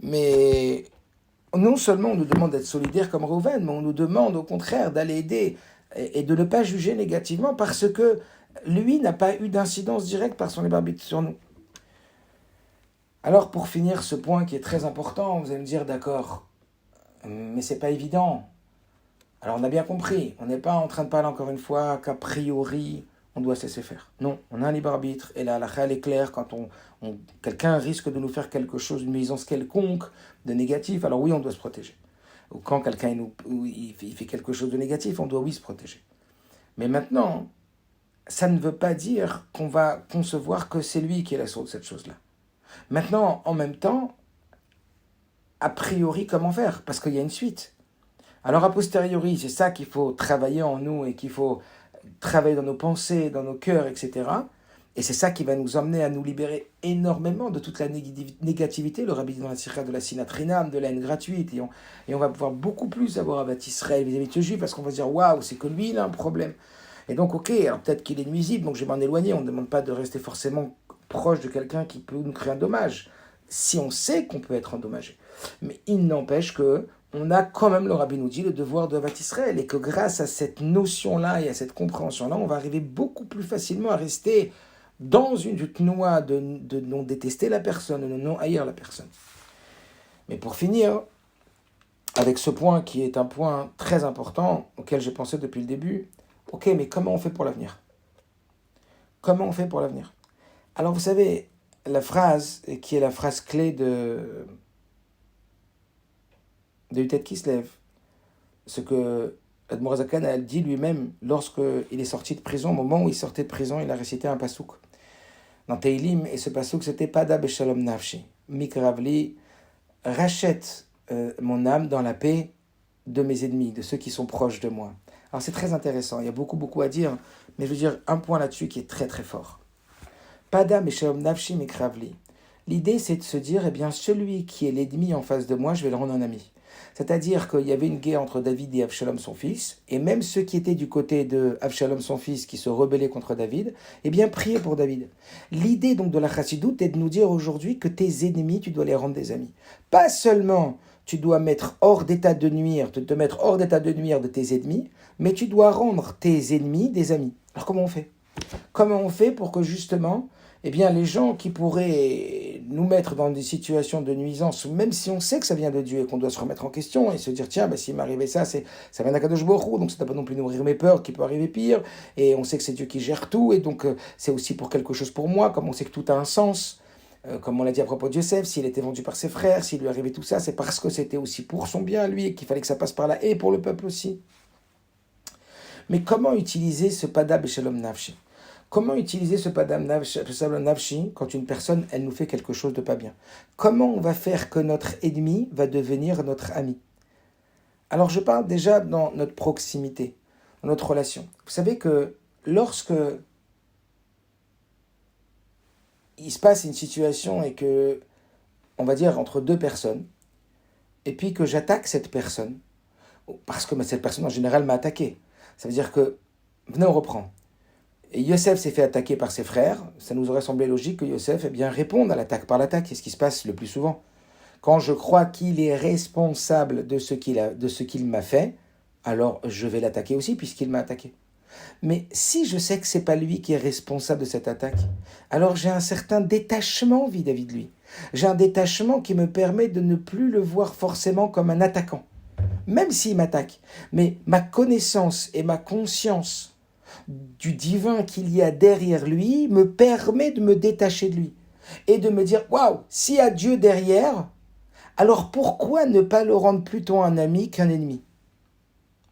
mais non seulement on nous demande d'être solidaire comme Reuven, mais on nous demande au contraire d'aller aider et de ne pas juger négativement parce que lui n'a pas eu d'incidence directe par son libre arbitre sur nous. Alors pour finir ce point qui est très important, vous allez me dire d'accord, mais c'est pas évident. Alors on a bien compris, on n'est pas en train de parler encore une fois qu'a priori on doit se laisser faire. Non, on a un libre arbitre et la halakha elle est claire quand quelqu'un risque de nous faire quelque chose, une nuisance quelconque, de négatif, alors oui on doit se protéger. Ou quand quelqu'un il fait quelque chose de négatif, on doit oui se protéger. Mais maintenant, ça ne veut pas dire qu'on va concevoir que c'est lui qui est la source de cette chose-là. Maintenant, en même temps, a priori, comment faire ? Parce qu'il y a une suite. Alors, a posteriori, c'est ça qu'il faut travailler en nous et qu'il faut travailler dans nos pensées, dans nos cœurs, etc. Et c'est ça qui va nous emmener à nous libérer énormément de toute la négativité, le rabbi dit dans la sikha de la sinatrinam, de la haine gratuite. Et on va pouvoir beaucoup plus avoir Avat Israël vis-à-vis de ce juif parce qu'on va se dire waouh, c'est que lui, il a un problème. Et donc, ok, alors peut-être qu'il est nuisible, donc je vais m'en éloigner. On ne demande pas de rester forcément proche de quelqu'un qui peut nous créer un dommage, si on sait qu'on peut être endommagé. Mais il n'empêche que on a quand même, le rabbi nous dit, le devoir de Avat Israël, et que grâce à cette notion-là et à cette compréhension-là, on va arriver beaucoup plus facilement à rester dans une noix de non détester la personne, de non haïr la personne. Mais pour finir, avec ce point qui est un point très important, auquel j'ai pensé depuis le début, ok, mais comment on fait pour l'avenir ? Comment on fait pour l'avenir ? Alors vous savez, la phrase, qui est la phrase clé de Yutet Kislev, ce que Admor Zakan a dit lui-même lorsqu'il est sorti de prison, au moment où il sortait de prison, il a récité un pasouk dans Teilim, et ce pasouk c'était Pada Beshalom Nafshi, Mikravli, rachète mon âme dans la paix de mes ennemis, de ceux qui sont proches de moi. Alors c'est très intéressant, il y a beaucoup à dire, mais je veux dire un point là-dessus qui est très très fort. Pada Beshalom Nafshi Mikravli. L'idée c'est de se dire, eh bien celui qui est l'ennemi en face de moi, je vais le rendre un ami. C'est-à-dire qu'il y avait une guerre entre David et Avshalom son fils, et même ceux qui étaient du côté de Avshalom son fils, qui se rebellaient contre David, eh bien priaient pour David. L'idée donc de la chassidoute est de nous dire aujourd'hui que tes ennemis, tu dois les rendre des amis. Pas seulement tu dois mettre hors d'état de nuire, te mettre hors d'état de nuire de tes ennemis, mais tu dois rendre tes ennemis des amis. Alors comment on fait ? Comment on fait pour que justement, eh bien, les gens qui pourraient nous mettre dans des situations de nuisance, même si on sait que ça vient de Dieu et qu'on doit se remettre en question et se dire, tiens, s'il m'arrivait ça, ça vient d'Akadosh Baruch Hu, donc ça ne doit pas non plus nourrir mes peurs, qu'il peut arriver pire, et on sait que c'est Dieu qui gère tout, et donc c'est aussi pour quelque chose pour moi, comme on sait que tout a un sens, comme on l'a dit à propos de Yosef, s'il était vendu par ses frères, s'il lui arrivait tout ça, c'est parce que c'était aussi pour son bien, lui, et qu'il fallait que ça passe par là, et pour le peuple aussi. Mais comment utiliser ce Pada Beshalom Nafshi ? Comment utiliser ce Padam Nafshi quand une personne, elle nous fait quelque chose de pas bien ? Comment on va faire que notre ennemi va devenir notre ami ? Alors je parle déjà dans notre proximité, dans notre relation. Vous savez que lorsque il se passe une situation et que, on va dire, entre deux personnes, et puis que j'attaque cette personne, parce que cette personne en général m'a attaqué, ça veut dire que, venez on reprend. Et Yosef s'est fait attaquer par ses frères, ça nous aurait semblé logique que Yosef réponde à l'attaque par l'attaque, c'est ce qui se passe le plus souvent. Quand je crois qu'il est responsable de ce qu'il m'a fait, alors je vais l'attaquer aussi puisqu'il m'a attaqué. Mais si je sais que ce n'est pas lui qui est responsable de cette attaque, alors j'ai un certain détachement vis-à-vis de lui. J'ai un détachement qui me permet de ne plus le voir forcément comme un attaquant, même s'il m'attaque. Mais ma connaissance et ma conscience du divin qu'il y a derrière lui me permet de me détacher de lui et de me dire, waouh, s'il y a Dieu derrière, alors pourquoi ne pas le rendre plutôt un ami qu'un ennemi?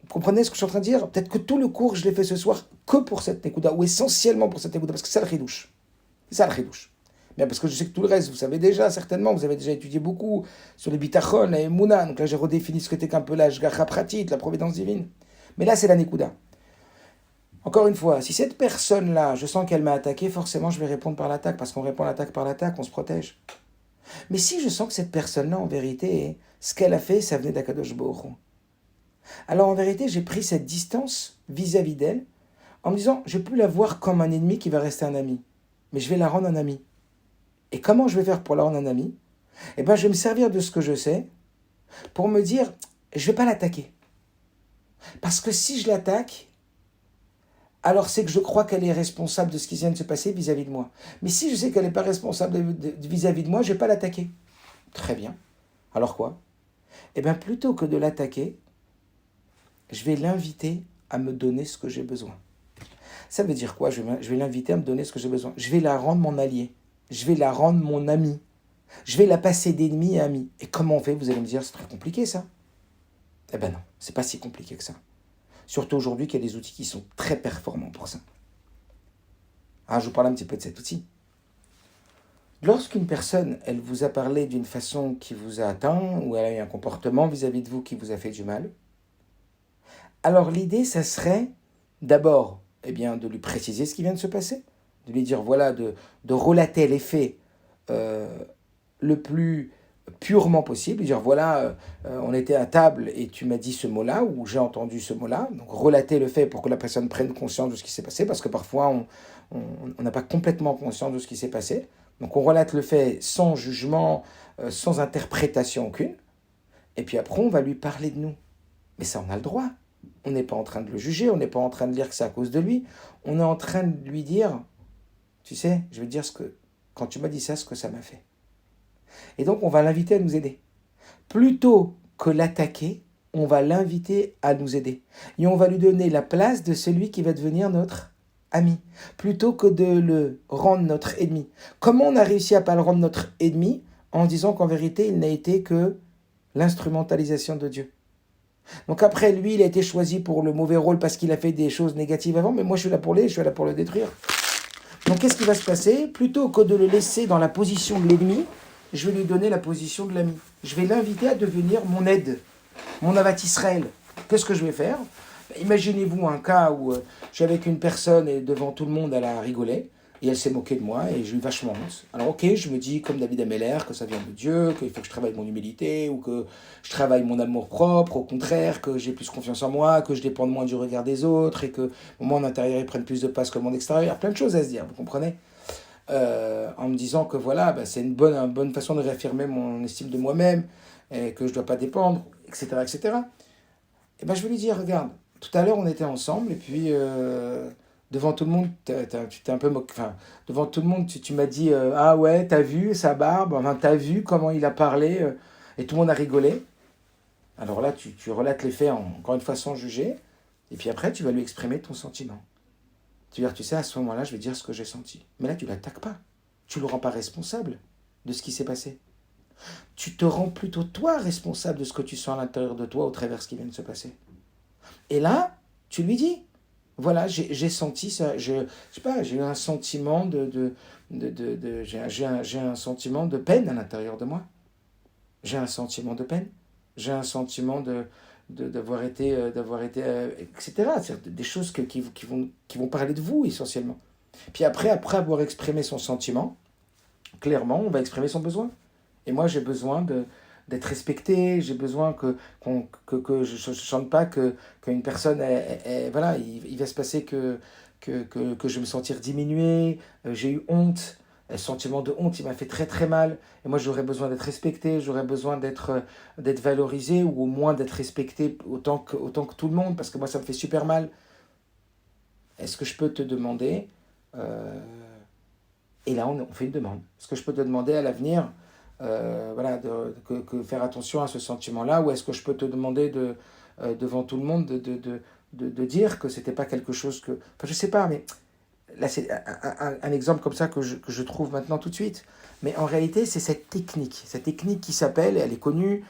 Vous comprenez ce que je suis en train de dire? Peut-être que tout le cours, je l'ai fait ce soir que pour cette Nekuda, ou essentiellement pour cette Nekuda, parce que c'est ça le chidouche. C'est ça le chidouche. Mais parce que je sais que tout le reste, vous savez déjà, certainement, vous avez déjà étudié beaucoup sur les bitachon, la emuna, donc là j'ai redéfini ce que qu'était un peu la shgacha pratit, la providence divine. Mais là, c'est la Nekuda. Encore une fois, si cette personne-là, je sens qu'elle m'a attaqué, forcément je vais répondre par l'attaque, parce qu'on répond à l'attaque par l'attaque, on se protège. Mais si je sens que cette personne-là, en vérité, ce qu'elle a fait, ça venait d'Akadosh Baruch Hu. Alors en vérité, j'ai pris cette distance vis-à-vis d'elle, en me disant, je ne vais plus la voir comme un ennemi qui va rester un ami, mais je vais la rendre un ami. Et comment je vais faire pour la rendre un ami? Eh bien, je vais me servir de ce que je sais pour me dire, je ne vais pas l'attaquer. Parce que si je l'attaque, alors c'est que je crois qu'elle est responsable de ce qui vient de se passer vis-à-vis de moi. Mais si je sais qu'elle n'est pas responsable vis-à-vis de moi, je ne vais pas l'attaquer. Très bien. Alors quoi? Eh bien, plutôt que de l'attaquer, je vais l'inviter à me donner ce que j'ai besoin. Ça veut dire quoi? Je vais l'inviter à me donner ce que j'ai besoin. Je vais la rendre mon allié. Je vais la rendre mon ami. Je vais la passer d'ennemi à ami. Et comment on fait? Vous allez me dire, c'est très compliqué ça. Eh ben non, c'est pas si compliqué que ça. Surtout aujourd'hui qu'il y a des outils qui sont très performants pour ça. Ah, je vous parle un petit peu de cet outil. Lorsqu'une personne, elle vous a parlé d'une façon qui vous a atteint, ou elle a eu un comportement vis-à-vis de vous qui vous a fait du mal, alors l'idée, ça serait d'abord de lui préciser ce qui vient de se passer, de lui dire, voilà, de relater les faits le plus purement possible, dire, voilà, on était à table et tu m'as dit ce mot-là, ou j'ai entendu ce mot-là, donc relater le fait pour que la personne prenne conscience de ce qui s'est passé, parce que parfois, on n'a pas complètement conscience de ce qui s'est passé, donc on relate le fait sans jugement, sans interprétation aucune, et puis après, on va lui parler de nous. Mais ça, on a le droit. On n'est pas en train de le juger, on n'est pas en train de dire que c'est à cause de lui. On est en train de lui dire, tu sais, je vais te dire quand tu m'as dit ça, ce que ça m'a fait. Et donc, on va l'inviter à nous aider. Plutôt que l'attaquer, on va l'inviter à nous aider. Et on va lui donner la place de celui qui va devenir notre ami, plutôt que de le rendre notre ennemi. Comment on a réussi à ne pas le rendre notre ennemi? En disant qu'en vérité, il n'a été que l'instrumentalisation de Dieu. Donc après, lui, il a été choisi pour le mauvais rôle parce qu'il a fait des choses négatives avant, mais moi, je suis là pour le détruire. Donc qu'est-ce qui va se passer? Plutôt que de le laisser dans la position de l'ennemi, je vais lui donner la position de l'ami. Je vais l'inviter à devenir mon aide, mon Avat Israël. Qu'est-ce que je vais faire? Imaginez-vous un cas où je suis avec une personne et devant tout le monde, elle a rigolé. Et elle s'est moquée de moi et j'ai eu vachement honte. Alors ok, je me dis comme David Ameller que ça vient de Dieu, qu'il faut que je travaille mon humilité ou que je travaille mon amour propre, au contraire, que j'ai plus confiance en moi, que je dépende moins du regard des autres et que mon intérieur il prenne plus de place que mon extérieur. Plein de choses à se dire, vous comprenez? En me disant que voilà, c'est une bonne façon de réaffirmer mon estime de moi-même et que je ne dois pas dépendre, etc. etc. Et je vais lui dire, regarde, tout à l'heure on était ensemble et puis... devant tout le monde, tu t'es un peu moqué. Enfin, devant tout le monde, tu m'as dit ah ouais, t'as vu sa barbe, enfin, t'as vu comment il a parlé, et tout le monde a rigolé. Alors là, tu relates les faits encore une fois sans juger, et puis après, tu vas lui exprimer ton sentiment. Tu vas dire, tu sais, à ce moment-là, je vais dire ce que j'ai senti. Mais là, tu l'attaques pas. Tu le rends pas responsable de ce qui s'est passé. Tu te rends plutôt toi responsable de ce que tu sens à l'intérieur de toi au travers de ce qui vient de se passer. Et là, tu lui dis. Voilà, j'ai senti ça, je sais pas, j'ai eu un sentiment j'ai un sentiment de peine à l'intérieur de moi. J'ai un sentiment de peine. J'ai un sentiment d'avoir été, etc. C'est-à-dire des choses qui vont parler de vous essentiellement. Puis après avoir exprimé son sentiment, clairement, on va exprimer son besoin. Et moi, j'ai besoin d'être respecté, j'ai besoin que je ne sente pas qu'une personne, voilà, il va se passer que je vais me sentir diminué, j'ai eu honte, le sentiment de honte, il m'a fait très très mal, et moi j'aurais besoin d'être respecté, j'aurais besoin d'être valorisé, ou au moins d'être respecté autant que tout le monde, parce que moi ça me fait super mal. Est-ce que je peux te demander, et là on fait une demande, est-ce que je peux te demander à l'avenir, voilà, que faire attention à ce sentiment-là, ou est-ce que je peux te demander devant tout le monde de dire que c'était pas quelque chose que... Enfin, je sais pas, mais là, c'est un exemple comme ça que je trouve maintenant tout de suite. Mais en réalité, c'est cette technique qui s'appelle, elle est connue,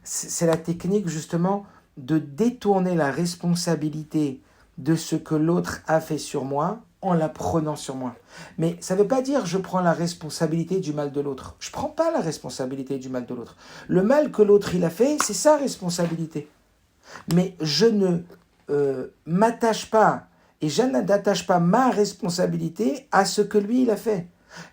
c'est la technique justement de détourner la responsabilité de ce que l'autre a fait sur moi en la prenant sur moi. Mais ça ne veut pas dire je prends la responsabilité du mal de l'autre. Je ne prends pas la responsabilité du mal de l'autre. Le mal que l'autre il a fait, c'est sa responsabilité. Mais je ne m'attache pas et je n'attache pas ma responsabilité à ce que lui il a fait.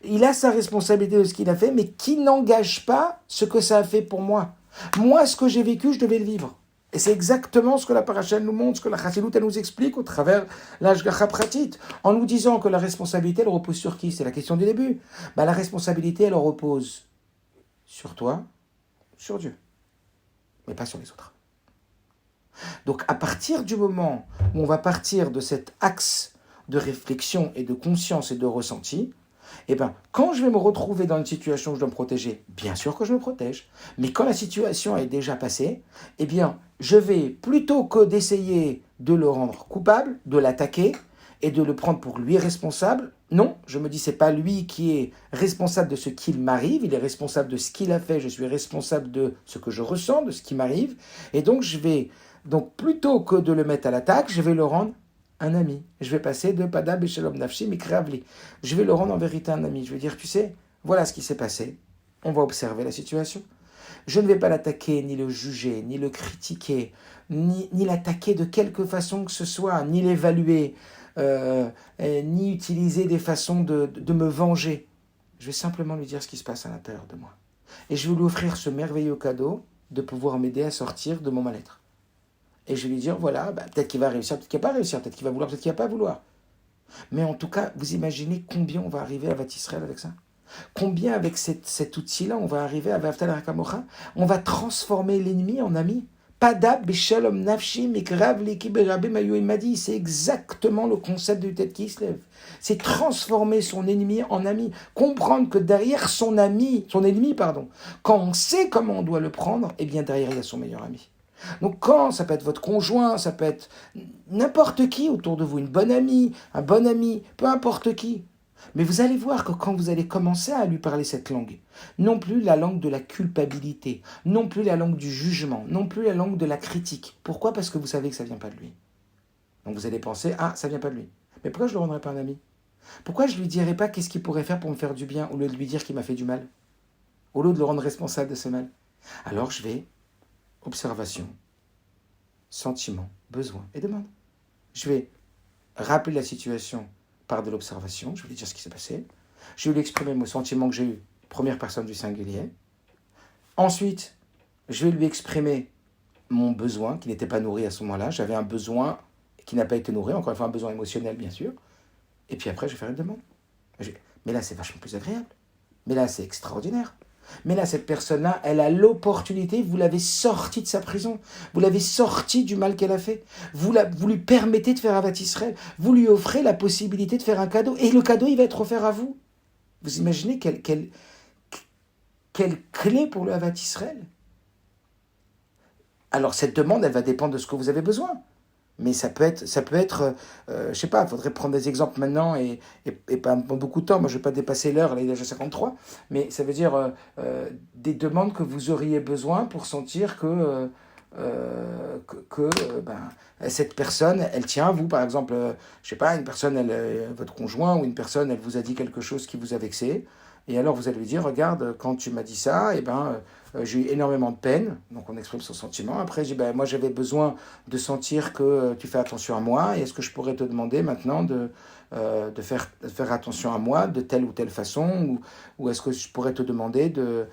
Il a sa responsabilité de ce qu'il a fait, mais qui n'engage pas ce que ça a fait pour moi. Moi, ce que j'ai vécu, je devais le vivre. Et c'est exactement ce que la paracha nous montre, ce que la Chassidut elle nous explique au travers l'Ashgacha Pratit, en nous disant que la responsabilité, elle repose sur qui? C'est la question du début. La responsabilité, elle repose sur toi, sur Dieu, mais pas sur les autres. Donc à partir du moment où on va partir de cet axe de réflexion et de conscience et de ressenti, quand je vais me retrouver dans une situation où je dois me protéger, bien sûr que je me protège. Mais quand la situation est déjà passée, je vais, plutôt que d'essayer de le rendre coupable, de l'attaquer et de le prendre pour lui responsable, non, je me dis c'est pas lui qui est responsable de ce qu'il m'arrive, il est responsable de ce qu'il a fait, je suis responsable de ce que je ressens, de ce qui m'arrive. Et donc plutôt que de le mettre à l'attaque, je vais le rendre un ami. Je vais passer de Pada Beshalom Nafshi Mikravli. Je vais le rendre en vérité un ami. Je vais dire, tu sais, voilà ce qui s'est passé. On va observer la situation. Je ne vais pas l'attaquer, ni le juger, ni le critiquer, ni l'attaquer de quelque façon que ce soit, ni l'évaluer, ni utiliser des façons de me venger. Je vais simplement lui dire ce qui se passe à l'intérieur de moi. Et je vais lui offrir ce merveilleux cadeau de pouvoir m'aider à sortir de mon mal-être. Et je vais lui dire, voilà, peut-être qu'il va réussir, peut-être qu'il va pas réussir, peut-être qu'il va vouloir, peut-être qu'il va pas vouloir. Mais en tout cas, vous imaginez combien on va arriver à Vat Israël avec ça? Combien avec cet outil-là, on va arriver à Vaftal Rakamocha? On va transformer l'ennemi en ami. Padab Beshalom Nafshi Mikrav Leki Berabe Mayu Madi. C'est exactement le concept du tête qui se lève. C'est transformer son ennemi en ami. Comprendre que derrière son ennemi, quand on sait comment on doit le prendre, derrière il y a son meilleur ami. Donc ça peut être votre conjoint, ça peut être n'importe qui autour de vous, une bonne amie, un bon ami, peu importe qui. Mais vous allez voir que quand vous allez commencer à lui parler cette langue, non plus la langue de la culpabilité, non plus la langue du jugement, non plus la langue de la critique. Pourquoi? Parce que vous savez que ça ne vient pas de lui. Donc vous allez penser, ça ne vient pas de lui. Mais pourquoi je ne le rendrai pas un ami? Pourquoi je ne lui dirai pas qu'est-ce qu'il pourrait faire pour me faire du bien, au lieu de lui dire qu'il m'a fait du mal, au lieu de le rendre responsable de ce mal? Alors je vais... Observation, sentiment, besoin et demande. Je vais rappeler la situation par de l'observation, je vais lui dire ce qui s'est passé. Je vais lui exprimer mon sentiment que j'ai eu, première personne du singulier. Ensuite, je vais lui exprimer mon besoin qui n'était pas nourri à ce moment-là. J'avais un besoin qui n'a pas été nourri, encore une fois un besoin émotionnel bien sûr. Et puis après, je vais faire une demande. Mais là, c'est vachement plus agréable. Mais là, c'est extraordinaire. Mais là, cette personne-là, elle a l'opportunité, vous l'avez sortie de sa prison, vous l'avez sortie du mal qu'elle a fait, vous lui permettez de faire Avat Israël, vous lui offrez la possibilité de faire un cadeau, et le cadeau, il va être offert à vous. Vous imaginez quelle clé pour le Avat Israël? Alors, cette demande, elle va dépendre de ce que vous avez besoin. Mais ça peut être, je sais pas, il faudrait prendre des exemples maintenant et pas beaucoup de temps. Moi, je ne vais pas dépasser l'heure, là, il est déjà 53. Mais ça veut dire des demandes que vous auriez besoin pour sentir que cette personne, elle tient à vous. Par exemple, je sais pas, une personne, votre conjoint ou une personne, elle vous a dit quelque chose qui vous a vexé. Et alors, vous allez lui dire, regarde, quand tu m'as dit ça, j'ai eu énormément de peine. Donc, on exprime son sentiment. Après, je dis, moi, j'avais besoin de sentir que tu fais attention à moi. Et est-ce que je pourrais te demander maintenant de faire attention à moi de telle ou telle façon? Ou est-ce que je pourrais te demander de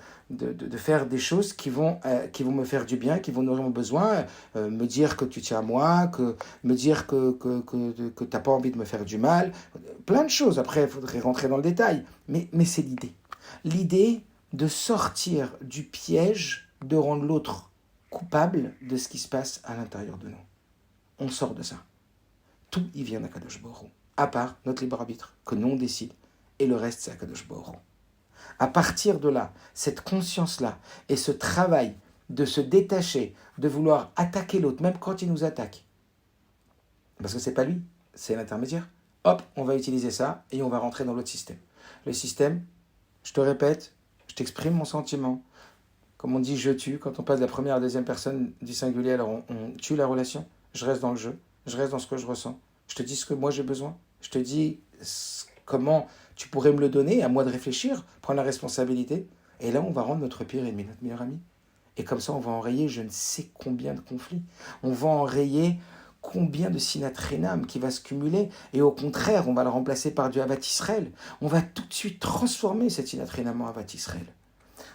faire des choses qui vont me faire du bien, qui vont nourrir mon besoin, me dire que tu tiens à moi, me dire que tu n'as pas envie de me faire du mal. Plein de choses. Après, il faudrait rentrer dans le détail. Mais c'est l'idée. L'idée de sortir du piège de rendre l'autre coupable de ce qui se passe à l'intérieur de nous. On sort de ça. Tout y vient d'Akadosh Baruch Hu, à part notre libre arbitre, que nous on décide, et le reste c'est Akadosh Baruch Hu. À partir de là, cette conscience-là, et ce travail de se détacher, de vouloir attaquer l'autre, même quand il nous attaque, Parce que c'est pas lui, c'est l'intermédiaire. Hop, on va utiliser ça et on va rentrer dans l'autre système. Le système, je te répète, je t'exprime mon sentiment. Comme on dit je tue, quand on passe de la première à la deuxième personne du singulier, alors on tue la relation. Je reste dans le jeu, je reste dans ce que je ressens. Je te dis ce que moi j'ai besoin. Je te dis comment tu pourrais me le donner, à moi de réfléchir, prendre la responsabilité. Et là, on va rendre notre pire ennemi notre meilleur ami. Et comme ça, on va enrayer je ne sais combien de conflits. On va enrayer combien de sinatrénam qui va se cumuler. Et au contraire, on va le remplacer par du Havat Israël. On va tout de suite transformer cette sinatrénam en Havat Israël.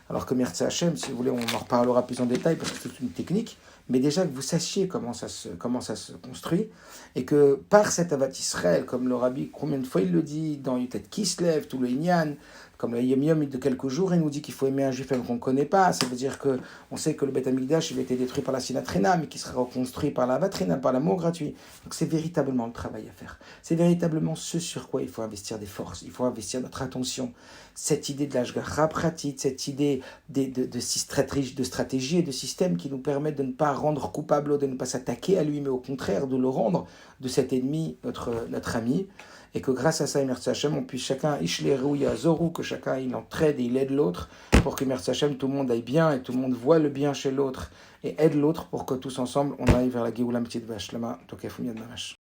Alors que Mirza Hashem, si vous voulez, on en reparlera plus en détail parce que c'est une technique, mais déjà que vous sachiez comment ça se construit, et que par cet Havat Israël, comme le Rabbi, combien de fois il le dit dans Yutet Kislev, tout le Inyan, comme le Yom Yom de quelques jours, il nous dit qu'il faut aimer un juif qu'on ne connaît pas. Ça veut dire qu'on sait que le Beth Amikdash il a été détruit par la Sinatréna, mais qui sera reconstruit par la Vatrina, par l'amour gratuit. Donc c'est véritablement le travail à faire. C'est véritablement ce sur quoi il faut investir des forces, il faut investir notre attention. Cette idée de l'Ashgacha pratique, cette idée de stratégie et de système qui nous permettent de ne pas rendre coupable, de ne pas s'attaquer à lui, mais au contraire de le rendre de cet ennemi, notre ami. Et que grâce à ça, Mirza Hashem, on puisse chacun, Ishleru Yazoru, que chacun il entraide et il aide l'autre, pour que Mirza Hashem, tout le monde aille bien et tout le monde voit le bien chez l'autre et aide l'autre pour que tous ensemble, on aille vers la Géoula Mitzvah Shlama, Tokef Miyad Mamash.